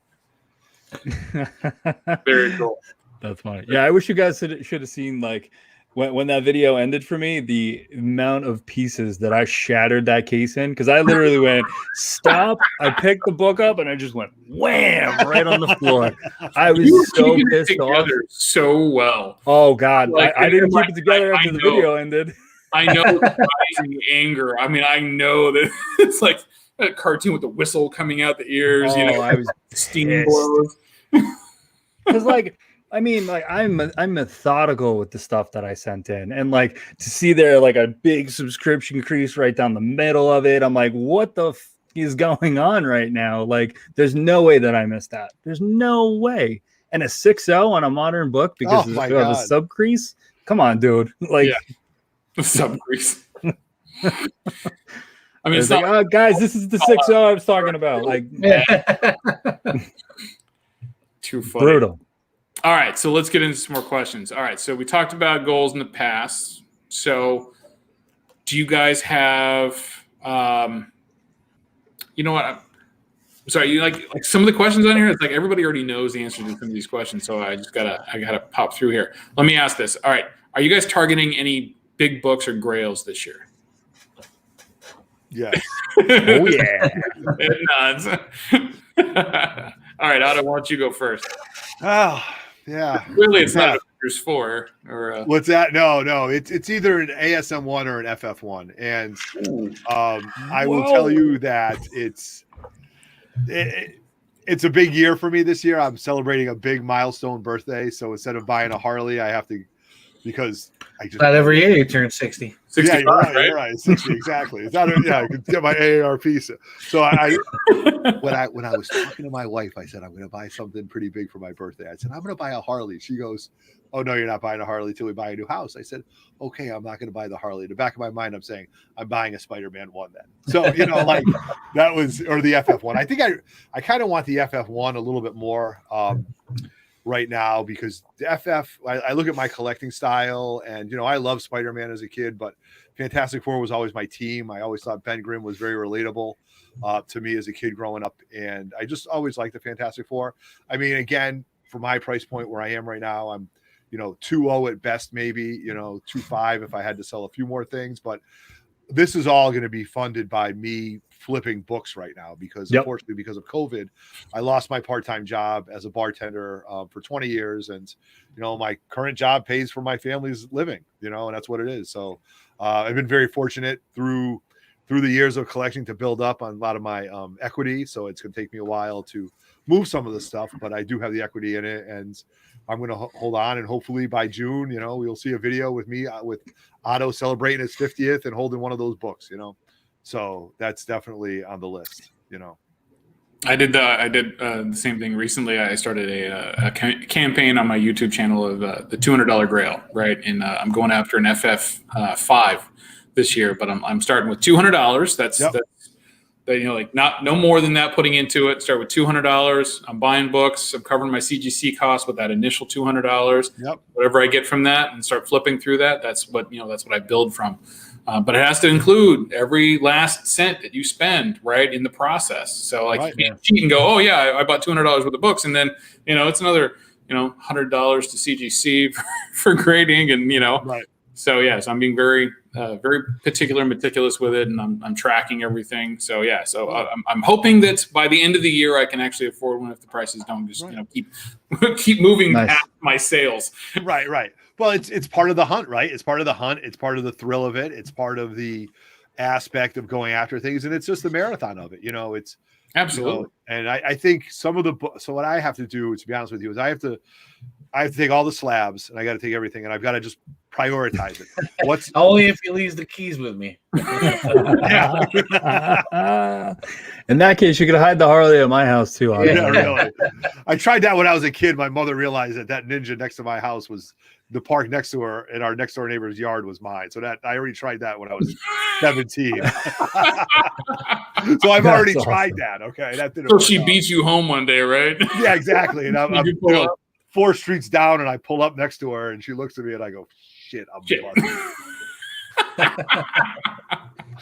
Very cool. That's funny. Yeah, I wish you guys should have seen like when that video ended for me, the amount of pieces that I shattered that case in, because I literally went stop. I picked the book up and I just went wham right on the floor. I was You were so keeping it pissed off. together so well. Oh God, Like, I didn't like, keep it together I after the know. video ended. I know the rising anger. I mean, I know that it's like a cartoon with the whistle coming out the ears. Oh, I was steam pissed. blows. Because I'm methodical with the stuff that I sent in, and like to see there like a big subscription crease right down the middle of it, I'm like, what the is going on right now? Like, there's no way that I missed that. There's no way. And a 6.0 on a modern book because Oh of my a God. sub crease. Come on, dude. Like, Yeah. Sub grease. I mean, it's it's like, not oh, guys, this is the 6.0 I was talking about. Like, too funny. brutal. All right, so let's get into some more questions. All right, so we talked about goals in the past. So, do you guys have? You know what? sorry, you like some of the questions on here. It's like everybody already knows the answer to some of these questions, so I gotta pop through here. Let me ask this. All right, are you guys targeting any big books or grails this year? Yes. Oh yeah. It nods. All right, Otto, why don't you go first? Oh, yeah. Clearly, it's not Yeah. Avengers 4 or. What's that? No. It's either an ASM 1 or an FF 1, and I will tell you that it's a big year for me this year. I'm celebrating a big milestone birthday, so instead of buying a Harley, I have to because I just Not every year you turn 60. 65, yeah, you're right. 60 exactly. It's not. I could get my AARP. So when I was talking to my wife, I said I'm going to buy something pretty big for my birthday. I said I'm going to buy a Harley. She goes, "Oh no, you're not buying a Harley till we buy a new house." I said, "Okay, I'm not going to buy the Harley." In the back of my mind, I'm saying I'm buying a Spider-Man 1 then. So like that was or the FF 1. I think I kind of want the FF 1 a little bit more. Right now because the FF I look at my collecting style and I love Spider-Man as a kid, but Fantastic Four was always my team. I always thought Ben Grimm was very relatable to me as a kid growing up, and I just always liked the Fantastic Four. I mean, again, for my price point where I am right now, I'm 2.0 at best, maybe 2.5 if I had to sell a few more things, but this is all going to be funded by me flipping books right now because unfortunately because of COVID, I lost my part-time job as a bartender for 20 years. And, my current job pays for my family's living, and that's what it is. So I've been very fortunate through the years of collecting to build up on a lot of my equity. So it's going to take me a while to move some of the stuff, but I do have the equity in it, and I'm going to hold on. And hopefully by June, we'll see a video with me with Otto celebrating his 50th and holding one of those books, So that's definitely on the list, I did the same thing recently. I started a campaign on my YouTube channel of the $200 Grail, right? And I'm going after an FF 5 this year, but I'm starting with $200. That's like no more than that putting into it. Start with $200. I'm buying books. I'm covering my CGC costs with that initial $200. Yep. Whatever I get from that, and start flipping through that. That's what I build from. But it has to include every last cent that you spend right in the process. So you can't cheat and go, oh yeah, I bought $200 worth of books, and then it's another $100 to CGC for grading, and Right. So so I'm being very very particular and meticulous with it, and I'm tracking everything. So I'm hoping that by the end of the year I can actually afford one if the prices don't just keep moving past my sales. Right. Well, it's part of the hunt, right? It's part of the hunt. It's part of the thrill of it. It's part of the aspect of going after things, and it's just the marathon of it. It's absolutely. And I think some of the so what I have to do, to be honest with you, is I have to take all the slabs and I got to take everything, and I've got to just prioritize it. What's only if he leaves the keys with me. In that case, you could hide the Harley at my house too. Yeah, really. I tried that when I was a kid. My mother realized that Ninja next to my house was the park next to her, and our next door neighbor's yard was mine. So that I already tried that when I was 17. So I've already tried that. Okay, that didn't. So she beats you home one day, right? Yeah, exactly. And I'm 4 streets down, and I pull up next to her, and she looks at me, and I go, "Shit, I'm busted."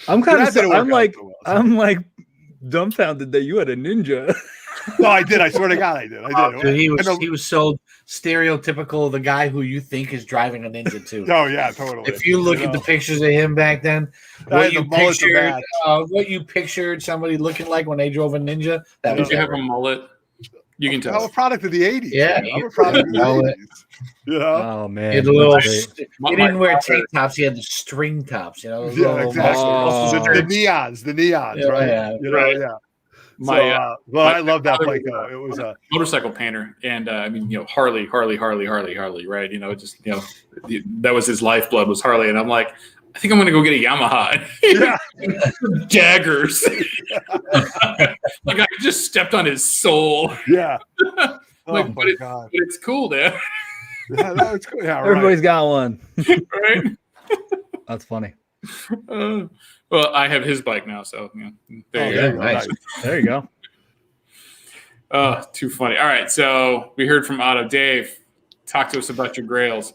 I'm kind of. I'm like dumbfounded that you had a Ninja. No, I did. I swear to God, I did. Dude, he was so stereotypical of the guy who you think is driving a Ninja too. Oh yeah, totally. If you look at the pictures of him back then, what you pictured somebody looking like when they drove a Ninja, that did you have a mullet? You can tell. I'm a product of the 80s. Yeah, I'm a product of the 80s. Oh man, he didn't wear tank tops. He had the string tops. Yeah, exactly. The neons, right? Yeah. I love that bike though. It was a motorcycle painter, and Harley, right? That was his lifeblood, was Harley, and I'm like, I think I'm going to go get a Yamaha. Yeah. Daggers. Like I just stepped on his soul. Yeah. But it's cool, man. Yeah, that's cool. Yeah, everybody's got one. Right? That's funny. Well, I have his bike now, so there you go. Nice. There you go. Oh, too funny. All right, so we heard from Otto. Dave, talk to us about your grails.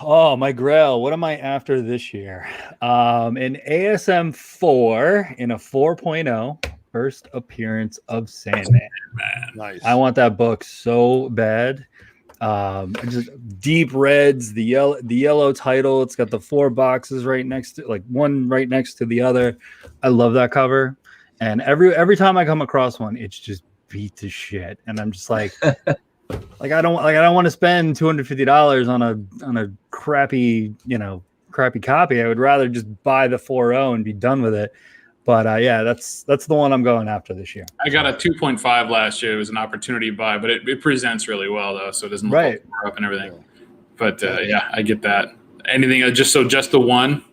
Oh, my grail. What am I after this year? An ASM 4 in a 4.0. First Appearance of Sandman. Nice. I want that book so bad. Just deep reds, the yellow title. It's got the 4 boxes right next to, like one right next to the other. I love that cover. And every time I come across one, it's just beat to shit. And I'm just like, I don't want to spend $250 on a crappy copy. I would rather just buy the 4.0 and be done with it. But yeah, that's the one I'm going after this year. I got a 2.5 last year. It was an opportunity buy, but it presents really well though, so it doesn't look Right. all tore up and everything. But yeah, I get that. Anything just the one?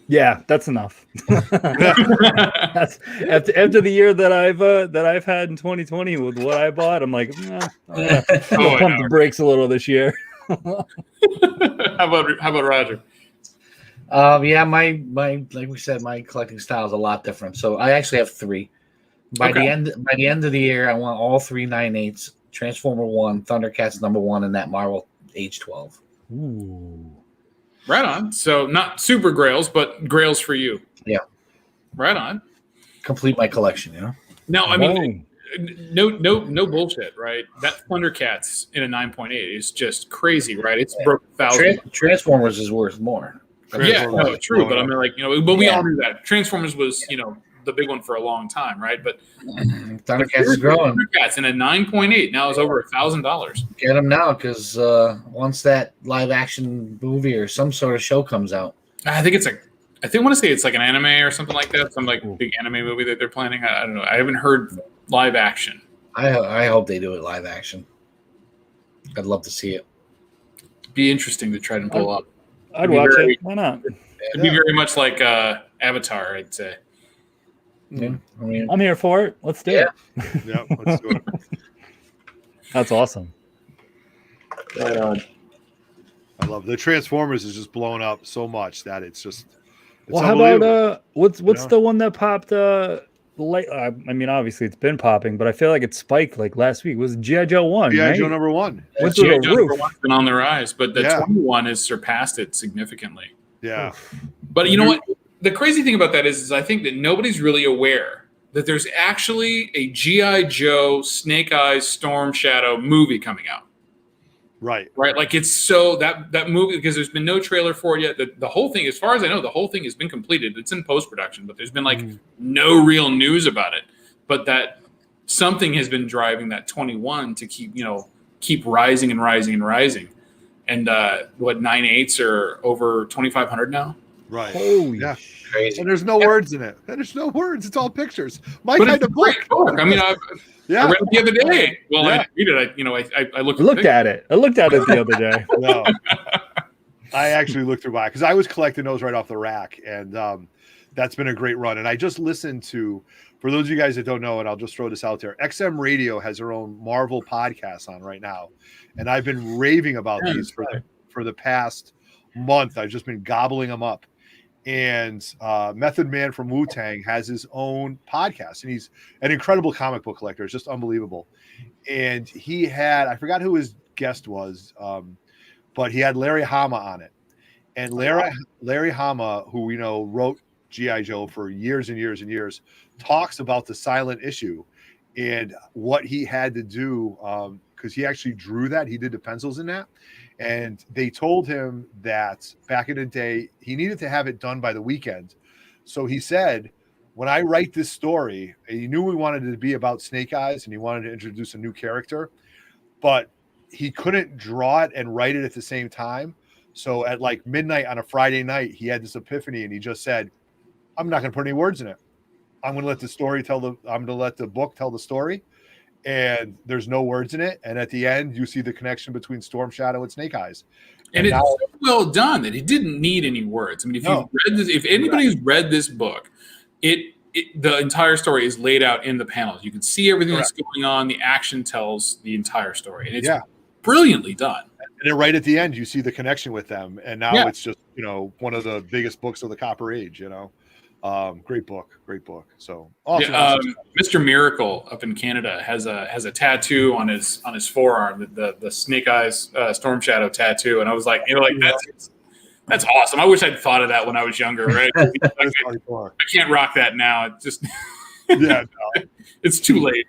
Yeah, that's enough. That's after the year that I've had in 2020 with what I bought. I'm like, I'm gonna pump the brakes a little this year. How about Roger? Yeah, my like we said, my collecting style is a lot different. So I actually have 3. By the end of the year, I want all 3 9/8, Transformer 1, Thundercats #1, and that Marvel Age 12. Ooh. Right on. So not super grails, but grails for you. Yeah. Right on. Complete my collection, No, I mean, no bullshit, right? That Thundercats in a 9.8 is just crazy, right? It's broke 1,000. Transformers is worth more. Yeah, no, true. But I mean, like, but we all knew that Transformers was, the big one for a long time, right? But Thundercats is growing. Thundercats in a 9.8 now is over $1,000. Get them now, because once that live action movie or some sort of show comes out, I think I want to say it's like an anime or something like that. Some like big anime movie that they're planning. I don't know. I haven't heard live action. I hope they do it live action. I'd love to see it. Be interesting to try to pull up. I'd watch it. Why not? It'd be very much like Avatar, I'd say. Yeah, I mean, I'm here for it. Let's do it. Yeah, let's do it. That's awesome. I love the Transformers is just blowing up so much that it's well, how about what's the one that popped late? I mean, obviously it's been popping, but I feel like it spiked like last week. It was G.I. Joe 1? G.I. right? Joe #1. Went through the roof. It's been on the rise, but the 21 has surpassed it significantly. Yeah. But you know what? The crazy thing about that is I think that nobody's really aware that there's actually a G.I. Joe Snake Eyes Storm Shadow movie coming out. Right. Like it's so that movie, because there's been no trailer for it yet. The whole thing, as far as I know, the whole thing has been completed. It's in post-production, but there's been like no real news about it. But that something has been driving that 21 to keep rising and rising and rising. And 9/8s are over 2,500 now. Right. Holy crazy. And there's no words in it. There's no words. It's all pictures. My kind of book. I mean, I read it the other day. Well, I didn't read it. I looked at it. I looked at it the other day. No. I actually looked through because I was collecting those right off the rack, and that's been a great run. And I just listened to, for those of you guys that don't know, and I'll just throw this out there, XM Radio has their own Marvel podcast on right now, and I've been raving about these for the past month. I've just been gobbling them up. And Method Man from Wu-Tang has his own podcast, and he's an incredible comic book collector. It's just unbelievable. And he had, I forgot who his guest was, but he had Larry Hama on it. And Larry Hama, who we know wrote G.I. Joe for years and years and years, talks about the silent issue and what he had to do, because he actually drew that. He did the pencils in that. And they told him that back in the day, he needed to have it done by the weekend. So he said, when I write this story, he knew we wanted it to be about Snake Eyes and he wanted to introduce a new character, but he couldn't draw it and write it at the same time. So at like midnight on a Friday night, he had this epiphany and he just said, I'm not going to put any words in it. I'm going to let the book tell the story. And there's no words in it. And at the end, you see the connection between Storm Shadow and Snake Eyes. And it's so well done that he didn't need any words. I mean, if anybody's read this book, the entire story is laid out in the panels. You can see everything that's going on. The action tells the entire story, and it's brilliantly done. And then right at the end, you see the connection with them. And now it's just one of the biggest books of the Copper Age. Great book. So awesome. Mr. Miracle up in Canada has a tattoo on his forearm, the Snake Eyes Storm Shadow tattoo, and I was like, that's awesome. I wish I'd thought of that when I was younger, right? I can't rock that now. It just Yeah, It's too late.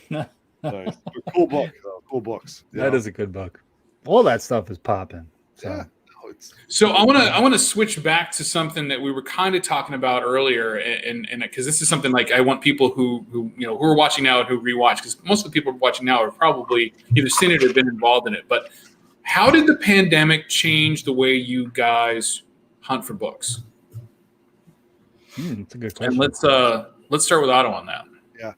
nice. But cool book, though. Cool books. That is a good book. All that stuff is popping. So. Yeah. No, it's So I want to switch back to something that we were kind of talking about earlier, and because this is something like I want people who are watching now and who rewatch, because most of the people watching now are probably either seen it or been involved in it. But how did the pandemic change the way you guys hunt for books? That's a good question. And let's start with Otto on that. Yeah.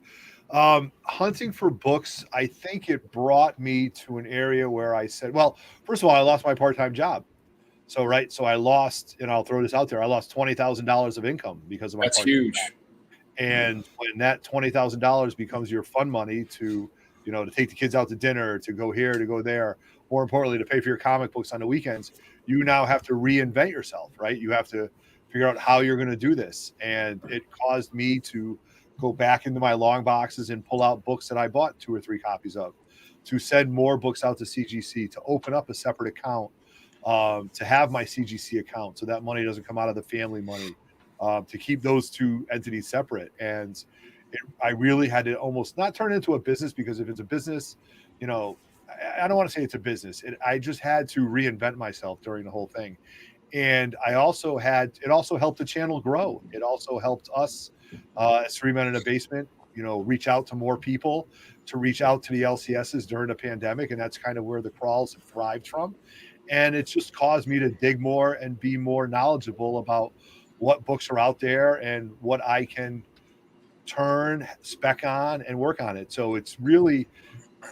Hunting for books, I think it brought me to an area where I said, well, first of all, I lost my part-time job. So I lost, and I'll throw this out there, I lost $20,000 of income because of my That's huge. job. And when that $20,000 becomes your fun money to take the kids out to dinner, to go here, to go there, more importantly, to pay for your comic books on the weekends, you now have to reinvent yourself, right? You have to figure out how you're going to do this. And it caused me to go back into my long boxes and pull out books that I bought 2 or 3 copies of, to send more books out to CGC, to open up a separate account, to have my CGC account so that money doesn't come out of the family money, to keep those 2 entities separate. And I really had to almost not turn it into a business, because if it's a business, I don't want to say it's a business. I just had to reinvent myself during the whole thing. And it also helped the channel grow. It also helped us as 3 Men in a Basement, reach out to more people, to reach out to the LCSs during the pandemic. And that's kind of where the crawls have thrived from. And it's just caused me to dig more and be more knowledgeable about what books are out there and what I can turn, spec on, and work on it. So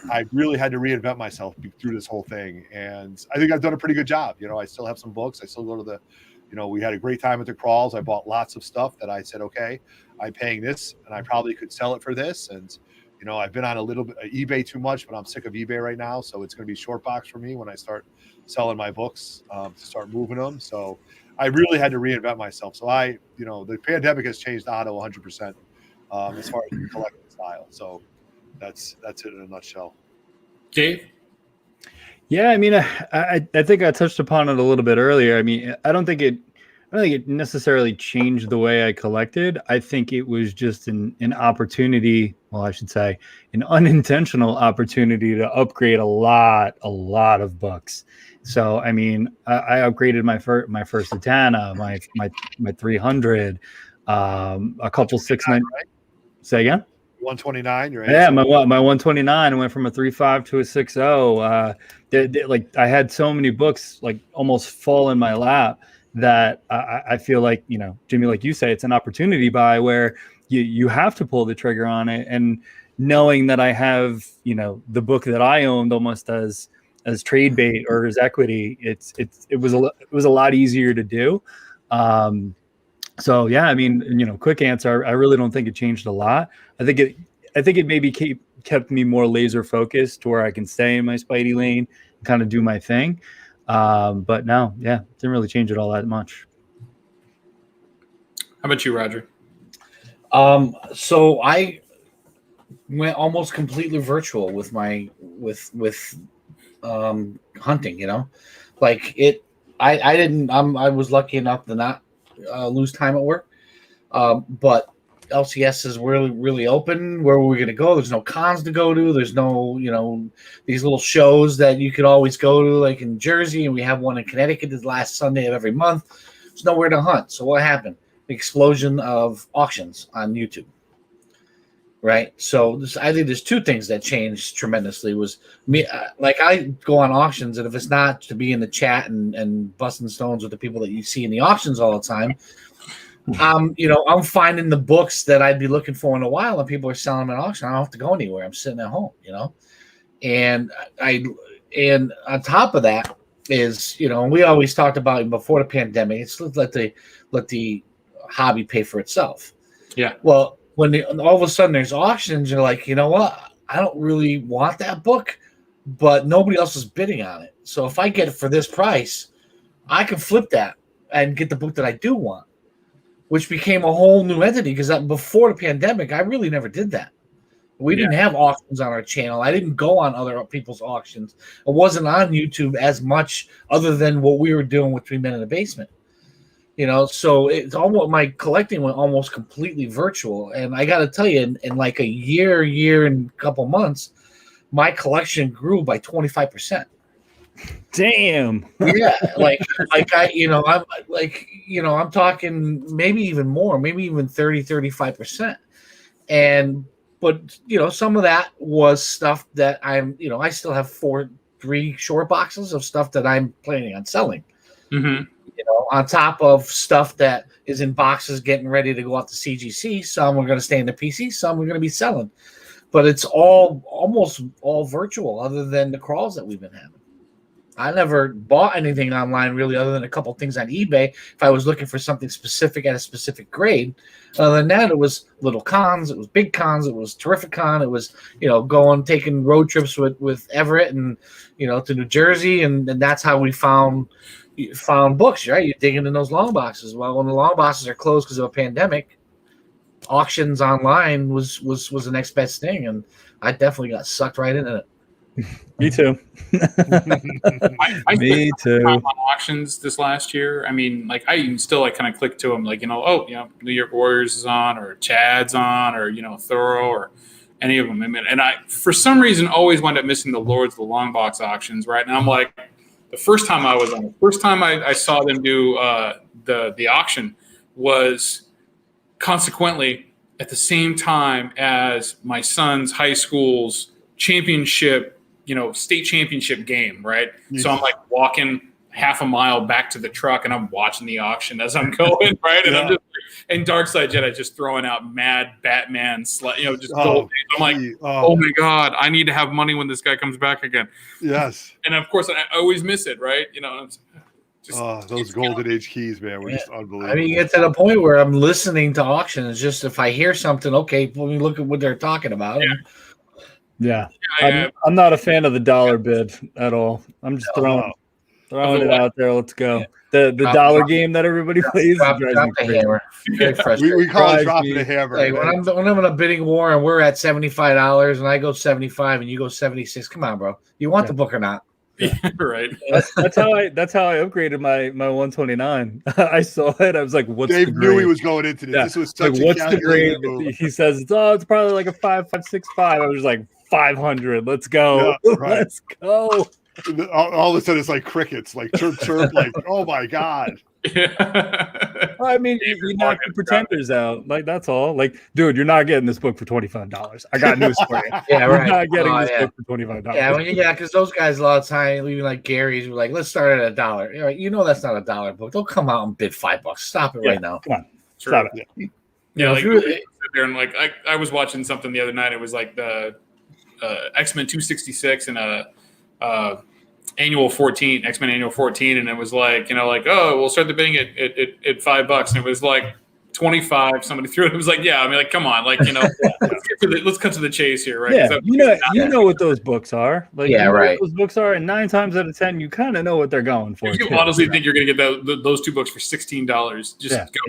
I really had to reinvent myself through this whole thing. And I think I've done a pretty good job. I still have some books. I still go to we had a great time at the crawls. I bought lots of stuff that I said, okay, I'm paying this and I probably could sell it for this. And, I've been on a little bit of eBay too much, but I'm sick of eBay right now. So it's going to be short box for me when I start selling my books, to start moving them. So I really had to reinvent myself. So the pandemic has changed Otto 100%, as far as collecting style. So that's it in a nutshell. Dave? Yeah, I mean, I think I touched upon it a little bit earlier. I mean, I don't think it necessarily changed the way I collected. I think it was just an opportunity. Well, I should say an unintentional opportunity to upgrade a lot of books. So, I mean, I upgraded my first Atana, my 300, a couple 6.9. Right? Say again. 129. You're yeah, my 129 went from a 3.5 to a 6.0. Like I had so many books like almost fall in my lap that I feel like, Jimmy, like you say, it's an opportunity buy where you have to pull the trigger on it. And knowing that I have, the book that I owned almost as trade bait or as equity, it was a lot easier to do. So yeah, I mean, quick answer, I really don't think it changed a lot. I think it maybe kept me more laser focused to where I can stay in my Spidey lane, and kind of do my thing. But no, yeah, didn't really change it all that much. How about you, Roger? So I went almost completely virtual with my hunting. Like it. I didn't. I was lucky enough to not lose time at work. But LCS is really open. Where were we going to go? There's no cons to go to. There's no, these little shows that you could always go to, like in Jersey, and we have one in Connecticut the last Sunday of every month. There's nowhere to hunt. So what happened? The explosion of auctions on YouTube. Right. So I think there's 2 things that changed tremendously. Was me, like I go on auctions, and if it's not to be in the chat and busting stones with the people that you see in the auctions all the time, I'm finding the books that I'd be looking for in a while, and people are selling them at auction. I don't have to go anywhere. I'm sitting at home, and and on top of that is, we always talked about before the pandemic, it's let the hobby pay for itself. Yeah. Well, when all of a sudden there's auctions, you're like, you know what? I don't really want that book, but nobody else is bidding on it. So if I get it for this price, I can flip that and get the book that I do want, which became a whole new entity, because before the pandemic, I really never did that. We didn't have auctions on our channel. I didn't go on other people's auctions. It wasn't on YouTube as much, other than what we were doing with 3 Men in a Basement. So it's almost, my collecting went almost completely virtual. And I got to tell you, in like a year and a couple months, my collection grew by 25%. Damn. Yeah, I'm talking maybe even more, maybe even 35%. But some of that was stuff that I still have 3 short boxes of stuff that I'm planning on selling. Mm-hmm. On top of stuff that is in boxes getting ready to go out to CGC. Some are going to stay in the PC, some are going to be selling. But it's almost all virtual, other than the crawls that we've been having. I never bought anything online really, other than a couple things on eBay if I was looking for something specific at a specific grade. Other than that, it was little cons, it was big cons, it was terrific con, it was taking road trips with Everett and to New Jersey, and that's how we found books. Right, you're digging in those long boxes. Well, when the long boxes are closed because of a pandemic, auctions online was the next best thing, and I definitely got sucked right into it. Me too. I Me too. On auctions this last year. I mean, like I even still kind of click to them, like New York Warriors is on, or Chad's on, or Thorough, or any of them. I mean, and I for some reason always wind up missing the Lords of the Long Box auctions, right? And I'm like, the first time I saw them do the auction was consequently at the same time as my son's high school's championship, state championship game, right? Yes. So I'm like walking half a mile back to the truck and I'm watching the auction as I'm going, right? And I'm just and Darkside Jedi just throwing out mad Batman, just gold. I'm like, oh my God, I need to have money when this guy comes back again. Yes. And of course, I always miss it, right? Those golden age keys, man, were just unbelievable. I mean, you get to the point where I'm listening to auctions. Just if I hear something, okay, let me look at what they're talking about. Yeah. I'm not a fan of the dollar bid at all. I'm just throwing it out there. Let's go. Yeah. The dollar game that everybody plays. Drop the hammer. We call it dropping the hammer. Like when I'm in a bidding war and we're at $75 and I go 75 and you go 76. Come on, bro. You want the book or not? Yeah, right. That's how I upgraded my 129. I saw it. I was like, "What's Dave the grade?" knew he was going into this. Yeah. This was such what's the grade? He says it's probably like a 5.65. I was like 500. Let's go. Yeah, right. Let's go. All of a sudden, it's like crickets, like chirp, chirp, like, oh my God. Yeah. I mean, you knock the pretenders out. Like, that's all. Like, dude, you're not getting this book for $25. I got news for you. Yeah, right. You're not getting this book for $25. Yeah, because those guys a lot of time, even like Gary's, were like, let's start at $1. That's not $1 book. Don't come out and bid $5. Stop it right now. Come on. Stop it. Yeah, like really, sit there and like I was watching something the other night. It was like the X-Men 266 and X-Men Annual 14, and it was like, we'll start the bidding at $5, and it was like 25. Somebody threw it. It was like, yeah, I mean, like, come on, like, let's cut to the chase here, right? Yeah, you know what those books are. Like, yeah, right. What those books are, and 9 times out of 10, you kind of know what they're going for. You honestly think you're going to get those 2 books for $16? Just go.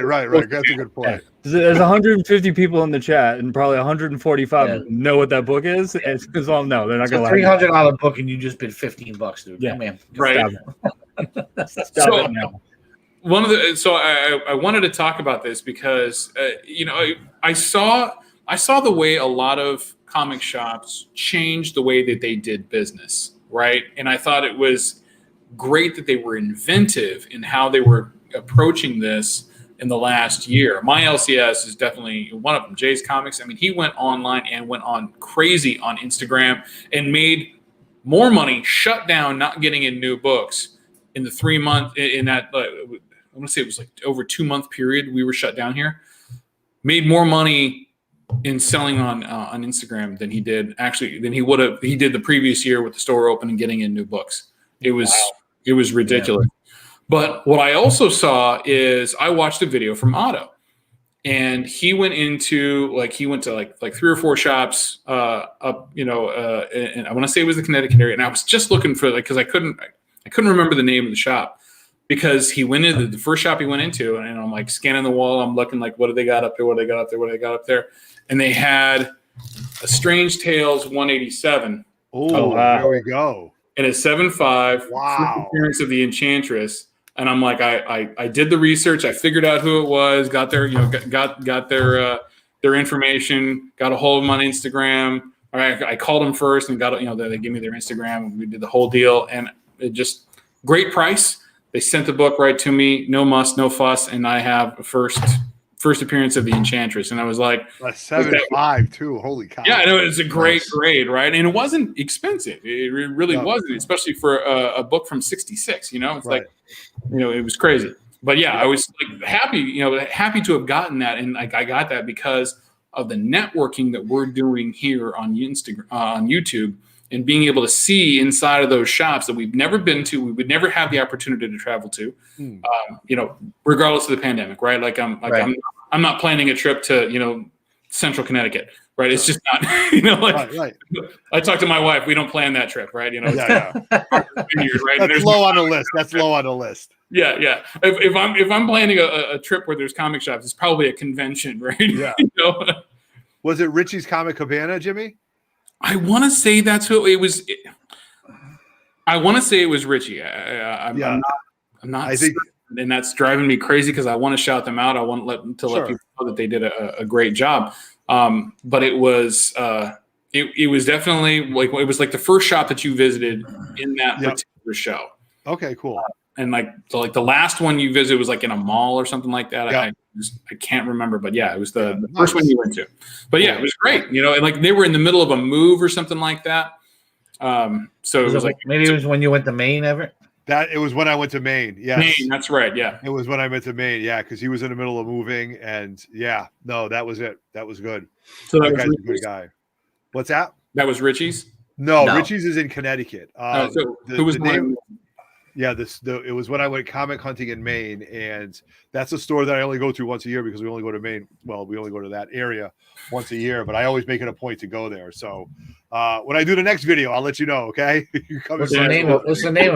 Right. That's a good point. Yeah. There's 150 people in the chat, and probably 145 know what that book is. It's because they're not going to lie. $300 book, and you just bid $15, dude. Yeah, come in. Right. Stop it now. I wanted to talk about this because I saw the way a lot of comic shops changed the way that they did business, right? And I thought it was great that they were inventive in how they were approaching this in the last year. My LCS is definitely one of them. Jay's Comics. I mean, he went online and went on crazy on Instagram and made more money, shut down, not getting in new books in the 3 month in that. I want to say it was like over 2 month period we were shut down here. Made more money in selling on Instagram than he did he did the previous year with the store open and getting in new books. It was ridiculous. Yeah. But what I also saw is I watched a video from Otto, and he went to like 3 or 4 shops up, and I want to say it was the Connecticut area. And I was just looking for because I couldn't remember the name of the shop, because he went into the first shop he went into, and I'm like scanning the wall. I'm looking like, what do they got up there? What do they got up there? What do they got up there? And they had a Strange Tales 187. Oh, wow. There we go. And a 7.5. Wow. Appearance of the Enchantress. And I'm like, I did the research. I figured out who it was. Got their got their information. Got a hold of them on Instagram. Or I called them first and got they gave me their Instagram. We did the whole deal, and it just great price. They sent the book right to me. No muss, no fuss, and I have a first appearance of the Enchantress, and I was like, a 7.5 too. Holy cow! Yeah, I know it's a great grade, right? And it wasn't expensive. It really wasn't, especially for a book from '66. It's like, it was crazy. But yeah, I was like happy to have gotten that, and like I got that because of the networking that we're doing here on Instagram, on YouTube, and being able to see inside of those shops that we've never been to, we would never have the opportunity to travel to, regardless of the pandemic, right? Like I'm not planning a trip to Central Connecticut, right? It's just not, right. I talked to my wife. We don't plan that trip, right? Right? That's low on the list. That's low on the list. Yeah. If I'm planning a trip where there's comic shops, it's probably a convention, right? Yeah. Was it Richie's Comic Cabana, Jimmy? I want to say that's who it was. I want to say it was Richie. I'm not. I think, and that's driving me crazy because I want to shout them out. I want let people know that they did a great job. But it was definitely like it was like the first shop that you visited in that particular show. Okay, cool. And like the last one you visited was like in a mall or something like that. Yeah. I can't remember, but yeah, it was the first one you went to. But yeah, it was great. And like they were in the middle of a move or something like that. So it was like maybe it was when you went to Maine, Everett. It was when I went to Maine. Yes. Maine, that's right. Yeah. It was when I went to Maine. Yeah, because he was in the middle of moving, and that was it. That was good. So that guy's a good guy. What's that? That was Richie's. No, Richie's is in Connecticut. So who was the name? Yeah, it was when I went comic hunting in Maine, and that's a store that I only go to once a year because we only go to Maine. Well, we only go to that area once a year, but I always make it a point to go there. So when I do the next video, I'll let you know. Okay? What's the name of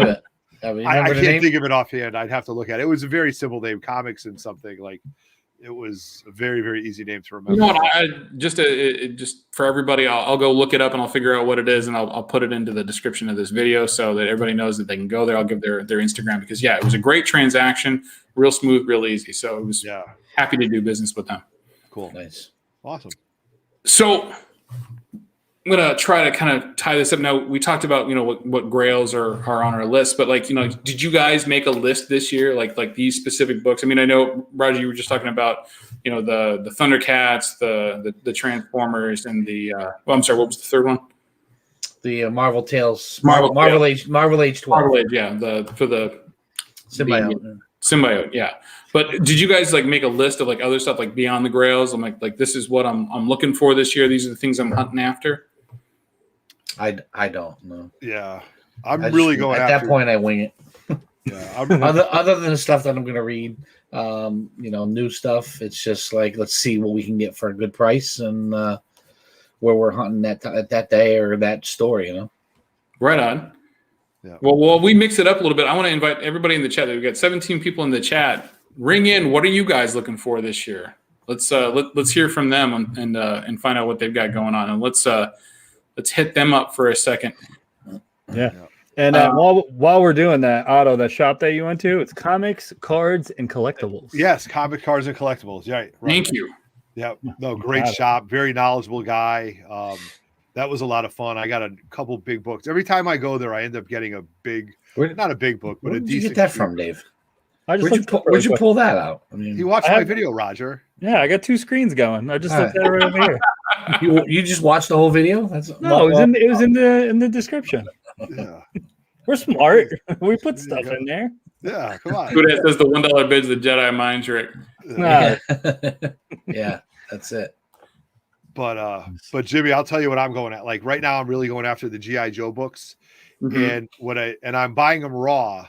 it? I can't think of it offhand. I'd have to look at it. It was a very simple name, Comics and something like. It was a very, very easy name to remember. You know what? Just for everybody, I'll go look it up and I'll figure out what it is and I'll put it into the description of this video so that everybody knows that they can go there. I'll give their Instagram because it was a great transaction, real smooth, real easy. So it was happy to do business with them. Cool, nice, awesome. So I'm gonna try to kind of tie this up. Now we talked about what grails are on our list, but did you guys make a list this year like these specific books? I mean, I know Roger, you were just talking about the Thundercats, the Transformers, and the I'm sorry, what was the third one? The Marvel Tales, Marvel Age 12. Marvel Age, for the Symbiote, yeah. But did you guys make a list of other stuff beyond the grails? I'm like this is what I'm looking for this year. These are the things I'm hunting after. I don't know. Yeah, I'm really going at that point. I wing it. Yeah, other than the stuff that I'm going to read, new stuff. It's just let's see what we can get for a good price and where we're hunting at that day or that store. Right on. Yeah. Well, we mix it up a little bit. I want to invite everybody in the chat. We've got 17 people in the chat. Ring in. What are you guys looking for this year? Let's hear from them and find out what they've got going on. And let's hit them up for a second. Yeah. And while we're doing that, Otto, the shop that you went to, it's comics, cards, and collectibles. Yes, comic cards and collectibles. Right. Thank you. Yeah. No, great shop. Very knowledgeable guy. That was a lot of fun. I got a couple big books. Every time I go there, I end up getting not a big book, but a decent. Where did you get that from, Dave? Where'd you pull that out? I mean, he watched my video, Roger. Yeah, I got two screens going. I just looked at it right over here. You just watched the whole video? It was in the description. Yeah, we're smart. We put stuff in there. Yeah, come on. Who says the $1 bid's the Jedi mind trick? Yeah, that's it. But Jimmy, I'll tell you what I'm going at. Like right now, I'm really going after the GI Joe books, and I'm buying them raw.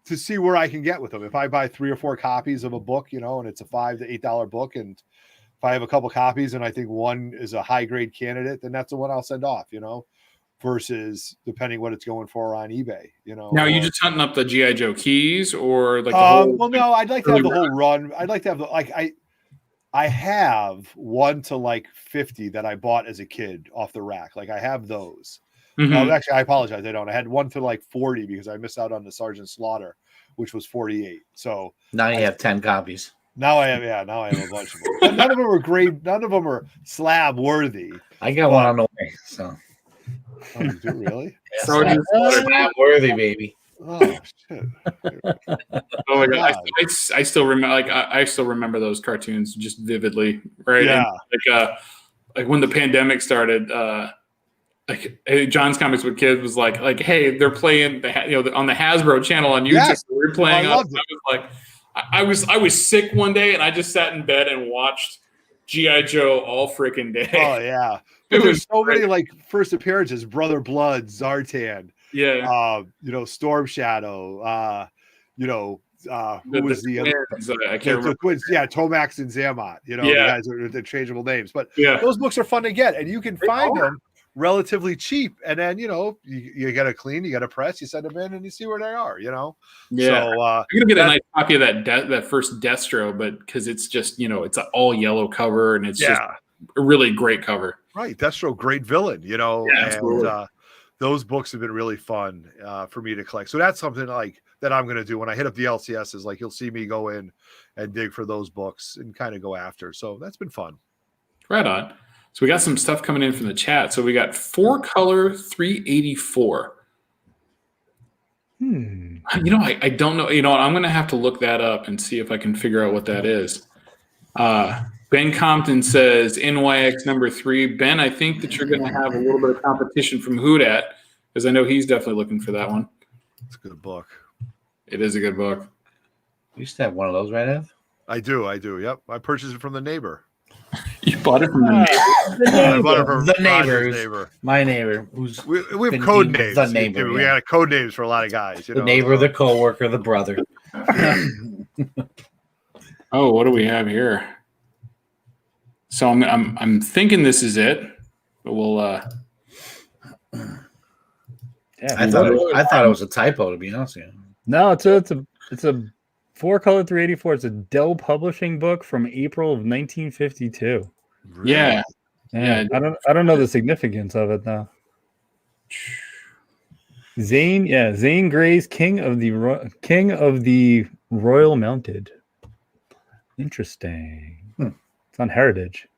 To see where I can get with them. If I buy 3 or 4 copies of a book, and it's a $5 to $8 book, and if I have a couple copies and I think one is a high grade candidate, then that's the one I'll send off, versus depending what it's going for on eBay, Now, are you just hunting up the GI Joe keys or the whole? Well, no, I'd like to have the whole run. I'd like to have I have 1 to 50 that I bought as a kid off the rack. I have those. Mhm. Actually, I apologize. I don't. I had one to like 40 because I missed out on the Sergeant Slaughter, which was 48. So Now you have 10 copies. now I have, now I have a bunch of them. But none of them are great. None of them are slab worthy. I got one on the way. So Oh, you do really? Sergeant Slaughter. slap worthy, baby. Oh shit! Oh my god, God. I still remember. Like I still remember those cartoons just vividly, right? Yeah. And, like when the pandemic started, John's Comics with Kids was like, hey, they're playing on the Hasbro channel on YouTube. Yes. So we're playing. I loved it. I was sick one day and I just sat in bed and watched GI Joe all freaking day. Oh yeah. It There's was so great. many like first appearances: Brother Blood, Zartan, Yeah. Storm Shadow, who was the other? twins, I can't The remember. twins, Tomax and Zammot, the Yeah. guys with the interchangeable names. But Yeah. those books are fun to get, and you can They find are. them relatively cheap. And then you got to clean, you got to press, you send them in, and you see where they are. Yeah. So I'm gonna get a nice copy of that first Destro, but because it's just it's an all yellow cover and it's just a really great cover. right, Destro, great villain, Yeah, and absolutely. those books have been really fun for me to collect. So that's something like that I'm going to do when I hit up the LCSs. Like you'll see me go in and dig for those books and kind of go after. So that's been fun. Right on. So we got some stuff coming in from the chat. So we got 4-color 384. I don't know. I'm going to have to look that up and see if I can figure out what that is. Ben Compton says NYX number 3. Ben, I think that you're going to have a little bit of competition from Houdat because I know he's definitely looking for that one. It's a good book. It is a good book. You used to have one of those, right, Ev? I do. Yep. I purchased it from the neighbor. You bought it from the I bought it from The Roger's neighbors. neighbor. My neighbor, who's We have been code deemed names. the neighbor, We yeah. got code names for a lot of guys. the neighbor, the coworker, the brother. Oh, what do we have here? So I'm thinking this is it, but we'll. I thought it was a typo, to be honest with you. No, it's a 4-color 384. It's a Dell Publishing book from April of 1952. Really? Yeah. Yeah, I don't know the significance of it though. Zane Grey's King of the Royal Mounted. Interesting. It's on Heritage.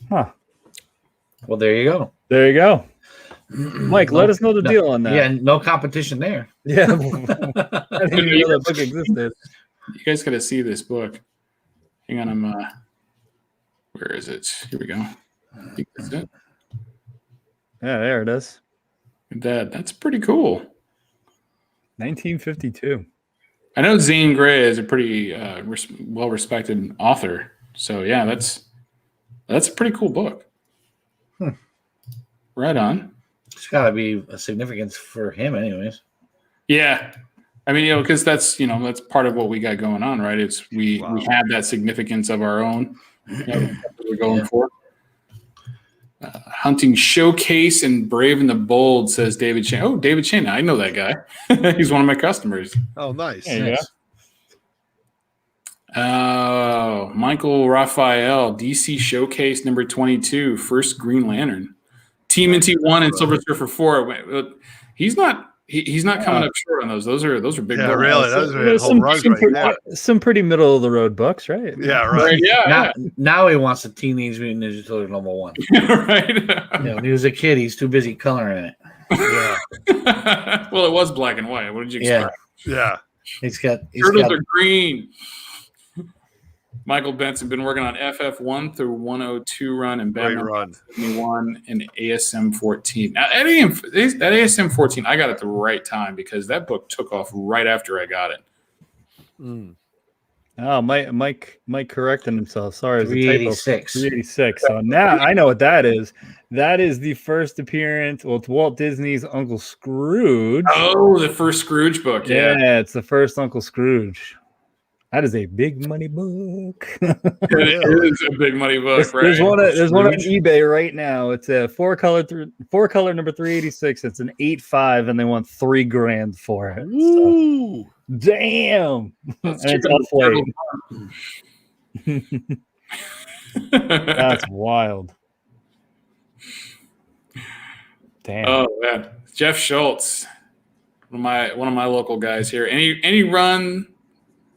Huh. Well, there you go. There you go. Mike, let us know the deal on that. Yeah, no competition there. Yeah. I didn't even know that book existed. You guys got to see this book. Hang on, where is it? Here we go. I think that's it. Yeah, there it is. That's pretty cool. 1952. I know Zane Grey is a pretty well-respected author. So yeah, that's a pretty cool book. Right on. It's got to be a significance for him, anyways. Yeah, I mean, because that's part of what we got going on, right? It's we have that significance of our own that we're going for. Hunting Showcase and Brave and the Bold, says David Shane. Oh, David Shane, I know that guy. He's one of my customers. Oh, nice. There you go. Michael Raphael, DC Showcase number 22, first Green Lantern. TMNT 1 and Silver Surfer 4. He's not coming up short on those. Those are big Yeah, books. really. Those There's are home runs right there. some pretty middle of the road books, right? Yeah, right. Yeah, Now he wants a Teenage Mutant Ninja Turtle number 1. right. When he was a kid, he's too busy coloring it. Yeah. Well, it was black and white. What did you expect? Yeah. He's got Turtles are green. Michael Benson been working on FF1 through 102 run and Great Batman run. 71 and ASM 14. Now, that ASM 14, I got at the right time because that book took off right after I got it. Oh, Mike correcting himself. Sorry, it's a typo. 386. 386. So now I know what that is. That is the first appearance. Well, it's Walt Disney's Uncle Scrooge. Oh, the first Scrooge book. Yeah. It's the first Uncle Scrooge. That is a big money book. It is a big money book, right? There's one on eBay right now. It's a 4-color number 386. It's an 8.5, and they want $3,000 for it. Ooh. Damn. And it's off-white. That's wild. Damn. Oh man, Jeff Schultz, one of my local guys here. Any run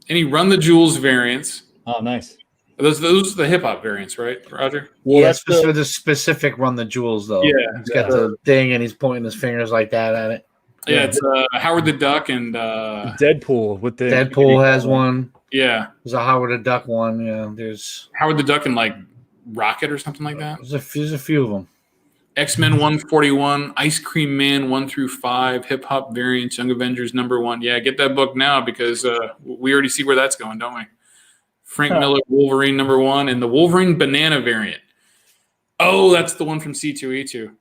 the jewels variants. Oh, nice. Those are the hip hop variants, right, Roger? Well, Yes, that's for the specific run the jewels though. Yeah, He's got the thing and he's pointing his fingers like that at it. Yeah, it's Howard the Duck and Deadpool with the Deadpool has one. yeah, There's a Howard the Duck one. Yeah, there's Howard the Duck and like Rocket or something like that. there's a few of them. X-Men 141, Ice Cream Man 1 through 5, Hip Hop Variants, Young Avengers #1. Yeah, get that book now because we already see where that's going, don't we? Frank Miller Wolverine #1 and the Wolverine Banana variant. Oh, that's the one from C2E2.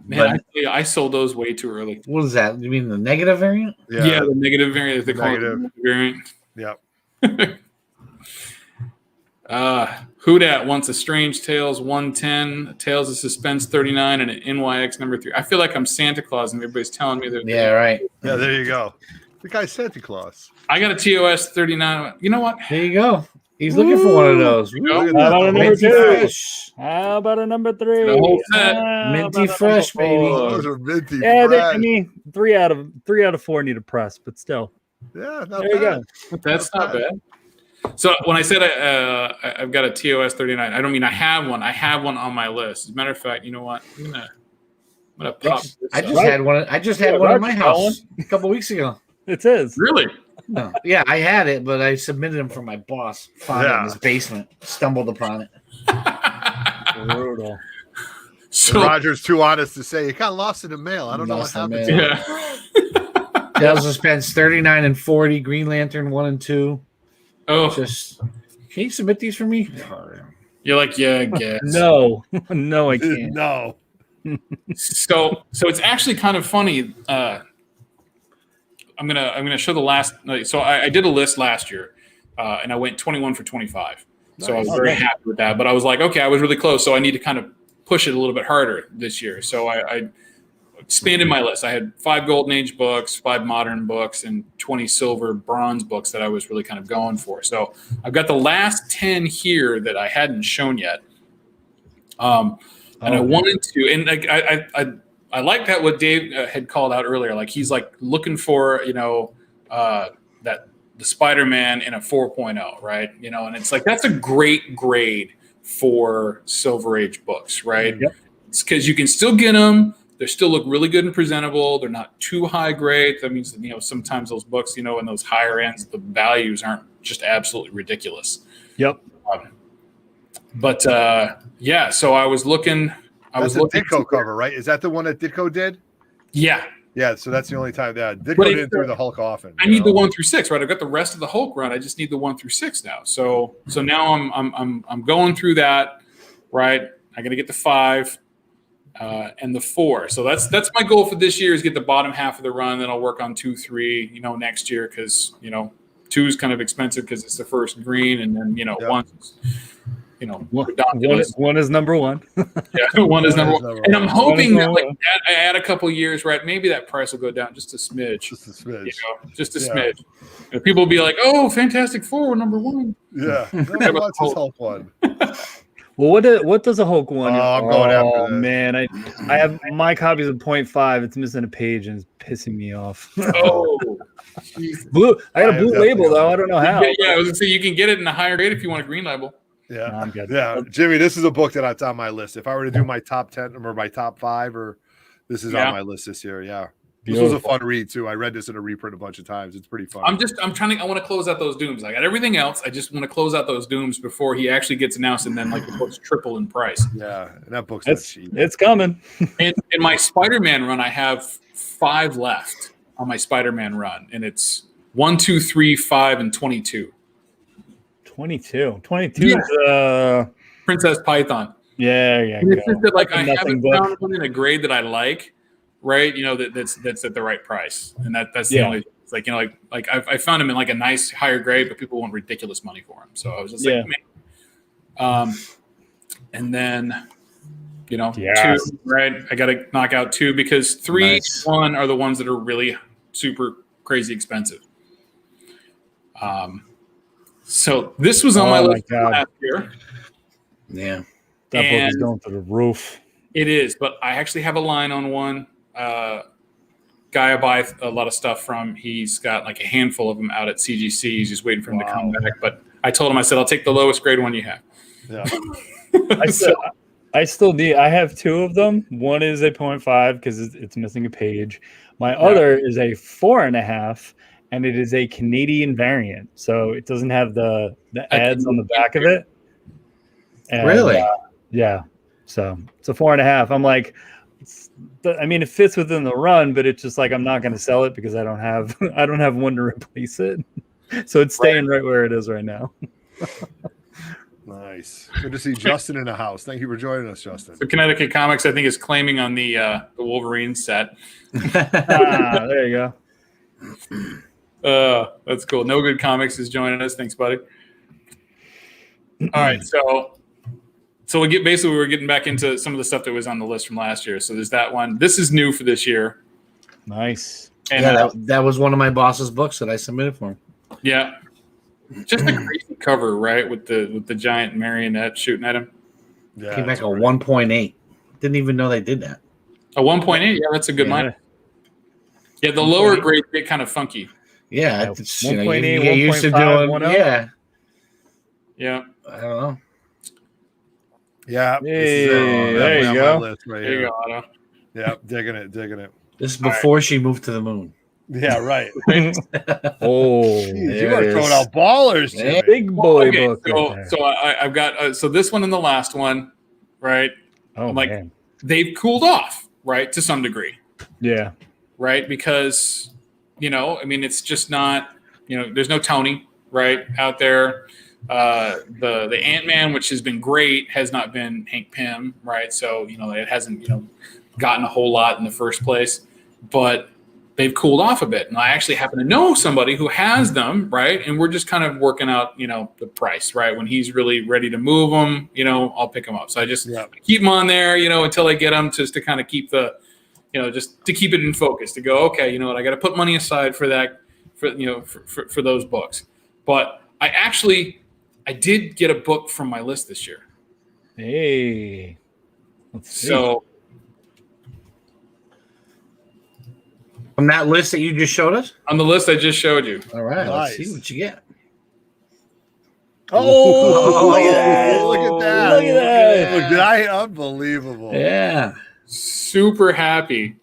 Man, I sold those way too early. What is that? You mean the negative variant? Yeah, the negative variant. They call it Negative. the variant. Yep. Who Dat wants a Strange Tales 110, Tales of Suspense 39, and an NYX #3. I feel like I'm Santa Claus and everybody's telling me that. Yeah, right. Yeah, there you go. The guy's Santa Claus. I got a TOS 39. You know what? There you go. He's looking for one of those. There you go. Look at How about a that. number Minty 2? fresh. How about a number 3? The whole set. How Minty about a fresh, number baby. 4? Those are minty Yeah, fresh. I mean, 3 out of 4 need a press, but still. Yeah, not There you bad. go. That's not bad. So when I said I've got a TOS 39, I don't mean I have one. I have one on my list. As a matter of fact, you know what? I'm gonna pop this I up. just had one. I just had Yeah, one at my Roger's got house a couple weeks ago. It is. Really? No. Yeah, I had it, but I submitted him for my boss. Found it Yeah. in his basement. Stumbled upon it. Brutal. So Roger's too honest to say. It got lost in the mail. I don't know what Lost in the happened. mail. To yeah. Tales of Suspense 39 and 40. Green Lantern 1 and 2. Oh, Just can you submit these for me? you're like, yeah, I guess. No. No, I it. can't. No. So it's actually kind of funny. I'm gonna show the last. So I did a list last year, and I went 21 for 25. So I was Nice. very happy with that. But I was like, okay, I was really close. So I need to kind of push it a little bit harder this year. So I expanded my list. I had 5 Golden Age books, 5 modern books, and 20 silver bronze books that I was really kind of going for. So I've got the last 10 here that I hadn't shown yet. And I wanted to, and I like that what Dave had called out earlier. Like he's like looking for, that the Spider-Man in a 4.0, right? And it's like that's a great grade for Silver Age books, right? Yep. It's because you can still get them. They still look really good and presentable. They're not too high grade. That means that, sometimes those books, in those higher ends, the values aren't just absolutely ridiculous. Yep. But yeah, so I was looking. That's a Ditko cover, right? Is that the one that Ditko did? Yeah. Yeah, so that's the only time. Yeah, Ditko But didn't do the Hulk often. I need the 1 through 6, right? I've got the rest of the Hulk run. I just need the 1 through 6 now. So now I'm going through that, right? I got to get the 5 and the 4. So that's my goal for this year is get the bottom half of the run. Then I'll work on 2, 3, next year because 2 is kind of expensive because it's the first green, and then 1's One is number 1. Yeah, 1 is number 1. And I'm hoping that One. like I add a couple years, right? Maybe that price will go down just a smidge. Just a smidge. Just a Yeah. smidge. People will be like, "Oh, Fantastic Four, number 1." Yeah, no, what's his Hulk one? Well, what does a Hulk one? Oh, I'm going after Oh this. man, I have my copies of 0.5. It's missing a page and it's pissing me off. Oh, Jesus. Blue. I got I a am blue label definitely though. I don't know how. Yeah, I was gonna say you can get it in a higher grade if you want a green label. Yeah, No, I'm good. yeah, Jimmy, this is a book that's on my list. If I were to do my top 10 or my top 5, or this is Yeah. on my list this year. Yeah, this was a fun read too. I read this in a reprint a bunch of times. It's pretty fun. I want to close out those dooms. I got everything else. I just want to close out those dooms before he actually gets announced, and then like the book's triple in price. Yeah, and that book's not It's cheap. it's coming. In my Spider-Man run, I have 5 left on my Spider-Man run, and it's 1, 2, 3, 5, and 22. 22 Yeah. is Princess Python. yeah. And it's just that, like, I Nothing haven't but- found one in a grade that I like, right? That's at the right price, and that's the Yeah. only. It's like I found him in like a nice higher grade, but people want ridiculous money for him. So I was just like, man. And then, Yes. 2, right? I got to knock out 2 because 3 Nice. and 1 are the ones that are really super crazy expensive. So this was on my Oh my list God. last year. Yeah. That book is And- going through the roof. It is, but I actually have a line on one guy I buy a lot of stuff from. He's got like a handful of them out at CGC. He's just waiting for him to come back. But I told him, I said, I'll take the lowest grade one you have. Yeah. I still need. I have 2 of them. One is a 0.5 because it's missing a page. My other is a 4.5, and it is a Canadian variant, so it doesn't have the ads on the back of it. And, Really? Yeah. So it's a 4.5. I'm like, it fits within the run, but it's just like I'm not going to sell it because I don't have one to replace it. So it's staying right where it is right now. Nice. Good to see Justin in the house. Thank you for joining us, Justin. So Connecticut Comics, I think, is claiming on the Wolverine set. There you go. That's cool. No Good Comics is joining us. Thanks, buddy. All right, so we're getting back into some of the stuff that was on the list from last year. So there's that one. This is new for this year. Nice. And that was one of my boss's books that I submitted for him. Yeah. Just a crazy cover, right? With the giant marionette shooting at him. Yeah, came back a 1.8. Didn't even know they did that. A 1.8? Yeah, that's a good line. Yeah, the lower grades get kind of funky. Yeah, 1.8, you get used to doing. 1.5. Yeah. Yeah. I don't know. Yeah. There you go. There you go, Otto. Yeah, digging it. This is before she moved to the moon. Yeah, right. Jeez, you are throwing out ballers, Jimmy. Big boy book. So I've got so this one and the last one, right? Oh, I'm like, man. they've cooled off, right, to some degree. Yeah. Right, because it's just not, there's no Tony right out there. The Ant-Man, which has been great, has not been Hank Pym, right? So it hasn't gotten a whole lot in the first place, but they've cooled off a bit. And I actually happen to know somebody who has them, right? And we're just kind of working out, the price, right? When he's really ready to move them, I'll pick them up. So I just keep them on there, until I get them, just to kind of keep the, just to keep it in focus, to go, okay, you know what, I got to put money aside for that, for those books. But I did get a book from my list this year. Hey. Let's see. So From that list that you just showed us? on the list I just showed you. All right, Nice. let's see what you get. Oh, look at that. Look at that. Look, that unbelievable. Yeah. Super happy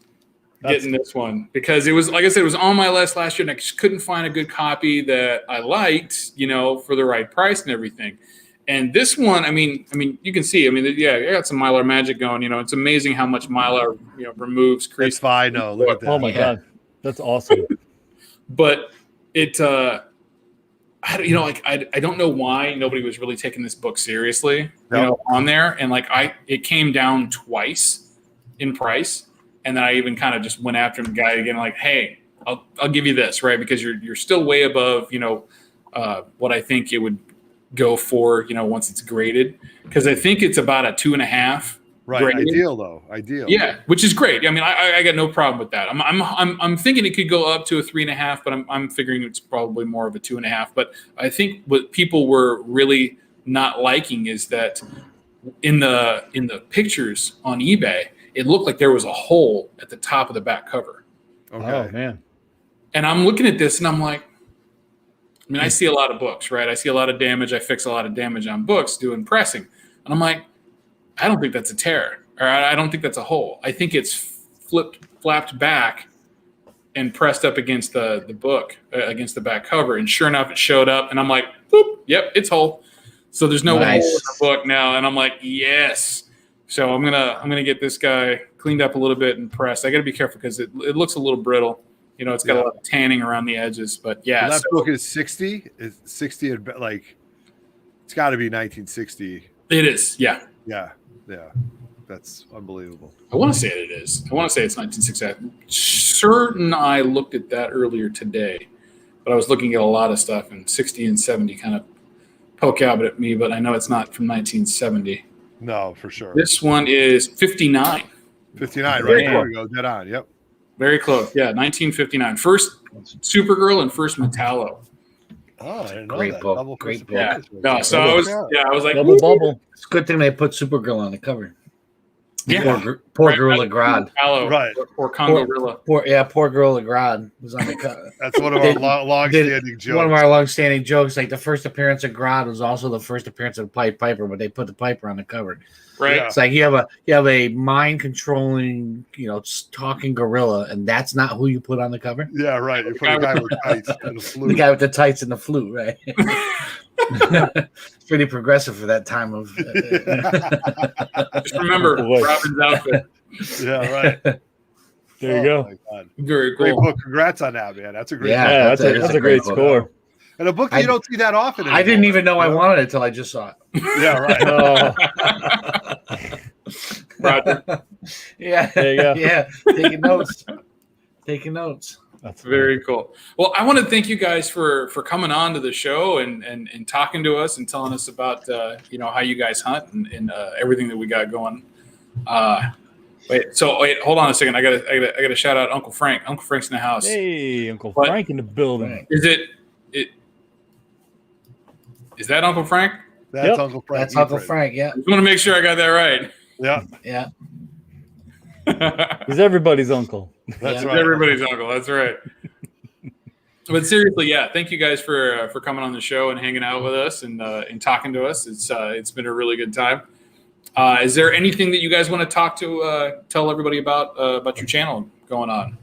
getting this one because it was, like I said, it was on my list last year and I just couldn't find a good copy that I liked, for the right price and everything. And this one, I mean, you can see, I got some Mylar magic going. It's amazing how much Mylar, removes crease. It's fine. No, look at that. Oh my God. That's awesome. But it, I don't know why nobody was really taking this book seriously, on there. And it came down twice in price. And then I even kind of just went after him, guy again, like, hey, I'll give you this, right? Because you're still way above, what I think it would go for, once it's graded. Because I think it's about a 2.5. Right, graded. Ideal. Yeah, which is great. I got no problem with that. I'm thinking it could go up to a 3.5, but I'm figuring it's probably more of a 2.5. But I think what people were really not liking is that in the pictures on eBay, it looked like there was a hole at the top of the back cover. Okay. Oh, man. And I'm looking at this and I'm like, I see a lot of books, right? I see a lot of damage. I fix a lot of damage on books doing pressing. And I'm like, I don't think that's a tear, or I don't think that's a hole. I think it's flapped back and pressed up against the book, against the back cover. And sure enough, it showed up. And I'm like, boop, yep, it's whole. So there's no hole in the book now. And I'm like, yes. So I'm gonna get this guy cleaned up a little bit and pressed. I got to be careful because it looks a little brittle. It's got a lot of tanning around the edges. But yeah, that book is 60. It's 60. Like it's got to be 1960. It is. Yeah. Yeah. That's unbelievable. I want to say it is. I want to say it's 1960. I'm certain I looked at that earlier today, but I was looking at a lot of stuff, and 60 and 70 kind of poke out at me, but I know it's not from 1970. No, for sure. This one is 59. 59, right? There we go. Dead on. Yep. Very close. Yeah, 1959. First Supergirl and first Metallo. Oh, I didn't know Great that. book. Double Great Chris book. Yeah. No, so I was like, Double bubble. It's a good thing they put Supergirl on the cover. Yeah. Poor Gorilla Grodd. Right. Or Congo Gorilla. Poor Gorilla Grodd was on the cover. That's one of our long-standing jokes. One of our long-standing jokes. Like the first appearance of Grodd was also the first appearance of the Pied Piper, but they put the Piper on the cover. Right. Yeah. It's like you have a mind controlling, talking gorilla, and that's not who you put on the cover. Yeah, right. You put a guy with tights and a flute. The guy with the tights and the flute, right? It's pretty progressive for that time of. Just remember Robin's outfit. Yeah, right. There you go. My God. Very Great cool. book. Congrats on that, man. That's a great book. Yeah, that's a great book. score. And a book that you don't see that often anymore. I didn't even know I wanted it till I just saw it. Yeah, right. Roger. Yeah. There you go. Yeah. Taking notes. That's Very cool. Well, I want to thank you guys for coming on to the show and talking to us and telling us about how you guys hunt and everything that we got going. Wait, hold on a second. I gotta shout out Uncle Frank. Uncle Frank's in the house. Hey, Uncle What? Frank in the building. Is that Uncle Frank? That's Yep. Uncle Frank. That's Uncle Frank. Yeah. I just want to make sure I got that right. Yeah, Yeah. He's everybody's uncle. that's Yeah. right. Everybody's uncle. That's right. But seriously, yeah, thank you guys for coming on the show and hanging out with us and talking to us. It's been a really good time. Is there anything that you guys want to tell everybody about your channel going on?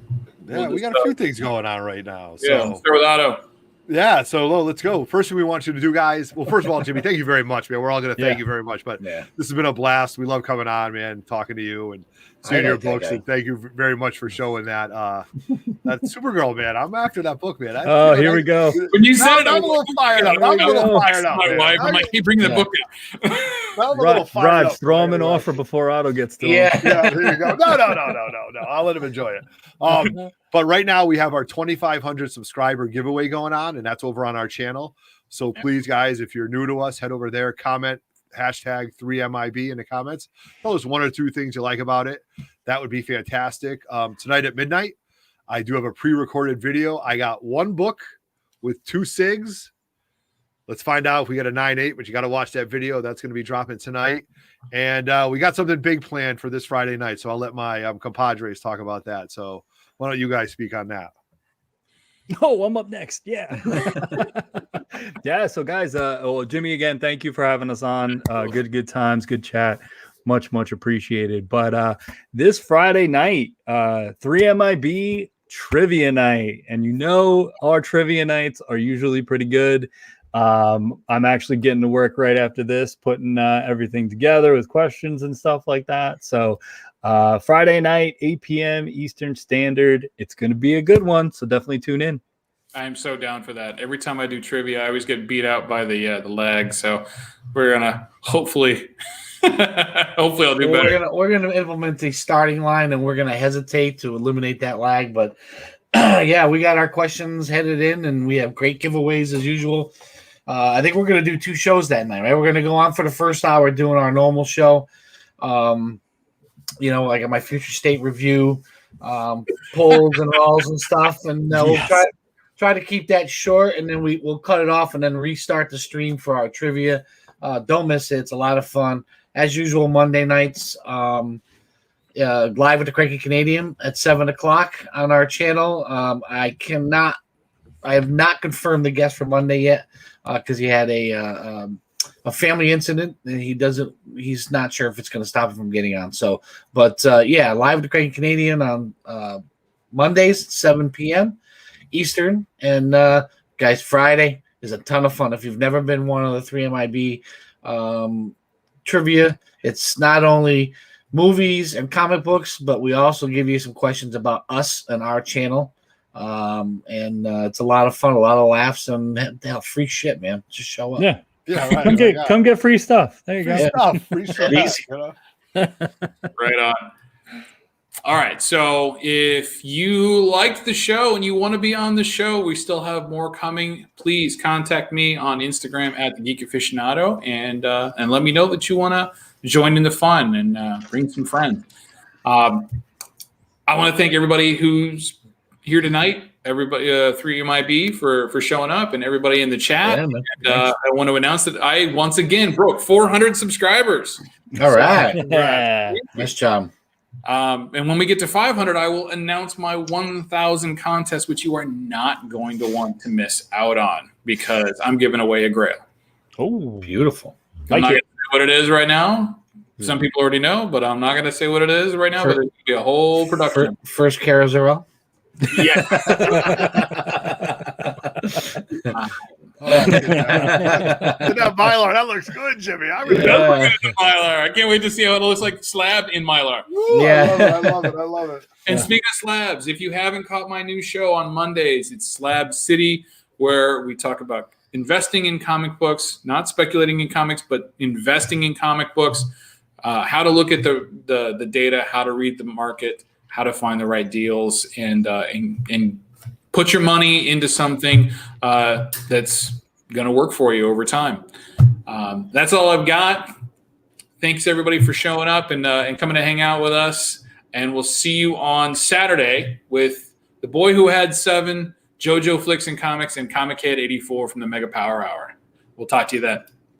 Yeah, we got a few things going on right now. So. Yeah, let's start with Otto. Yeah, so let's go. First thing we want you to do, guys. Well, first of all, Jimmy, thank you very much, man. We're all going to thank you very much. But Yeah. this has been a blast. We love coming on, man, talking to you and seeing your books. And thank you very much for showing that. That Supergirl, man. I'm after that book, man. Here we go. When you said it, I'm a little fired up. I'm a little fired up. My wife, I'm like, hey, bring the book in. I'm a little fired Raj, up. throw him an offer before Otto gets to him. Yeah. Yeah, there you go. No. I'll let him enjoy it. But right now we have our 2,500 subscriber giveaway going on, and that's over on our channel. So please, guys, if you're new to us, head over there, comment hashtag 3MIB in the comments. Tell us one or two things you like about it. That would be fantastic. Tonight at midnight, I do have a pre-recorded video. I got one book with 2 SIGs. Let's find out if we get a 9.8, but you got to watch that video. That's going to be dropping tonight. And we got something big planned for this Friday night. So I'll let my compadres talk about that. So why don't you guys speak on that? Oh, I'm up next. Yeah. Yeah. So guys, Jimmy, again, thank you for having us on. Good times, good chat. Much appreciated. But this Friday night, 3MIB trivia night. And our trivia nights are usually pretty good. I'm actually getting to work right after this, putting everything together with questions and stuff like that. So Friday night, 8 p.m. Eastern Standard. It's going to be a good one, so definitely tune in. I am so down for that. Every time I do trivia, I always get beat out by the lag. So we're gonna hopefully I'll do better. We're gonna implement the starting line, and we're gonna hesitate to eliminate that lag. But yeah, we got our questions headed in, and we have great giveaways as usual. I think we're gonna do 2 shows that night. Right, we're gonna go on for the first hour doing our normal show. Like my future state review, polls and rolls and stuff, and we'll try to keep that short, and then we'll cut it off and then restart the stream for our trivia. Don't miss it; it's a lot of fun. As usual, Monday nights, live with the Kranky Canadian at 7:00 on our channel. I have not confirmed the guest for Monday yet because he had a family incident, and he's not sure if it's going to stop him from getting on. So, but live with the Kranky Canadian on Mondays, 7 p.m. Eastern. And guys, Friday is a ton of fun. If you've never been one of the 3MIB trivia, it's not only movies and comic books, but we also give you some questions about us and our channel. And it's a lot of fun, a lot of laughs, and free shit, man. Just show up. Yeah. Yeah, right. Come get free stuff. There you go. Free stuff. Easy. Right on. All right. So if you liked the show and you want to be on the show, we still have more coming. Please contact me on Instagram at the Geek Aficionado and let me know that you want to join in the fun and bring some friends. I want to thank everybody who's here tonight. everybody, 3MIB for showing up, and everybody in the chat. Yeah, man. And, I want to announce that I once again broke 400 subscribers. All right. Yeah. Nice job. And when we get to 500, I will announce my 1,000 contest, which you are not going to want to miss out on because I'm giving away a grail. Oh, Beautiful. I'm not Like going to say what it is right now. Some people already know, but I'm not going to say what it is right now. But it's going to be a whole production. First carousel. Yeah. That Mylar, that looks good, Jimmy. I really Yeah. Mylar. I can't wait to see how it looks like slabbed in Mylar. Yeah. I love it. I love it. And speaking of slabs, if you haven't caught my new show on Mondays, it's Slab City, where we talk about investing in comic books, not speculating in comics, but investing in comic books, how to look at the data, how to read the market, how to find the right deals, and put your money into something that's going to work for you over time. That's all I've got. Thanks everybody for showing up and coming to hang out with us. And we'll see you on Saturday with the boy who had 7, JoJo Flicks and Comics, and Comic Head 84 from the Mega Power Hour. We'll talk to you then.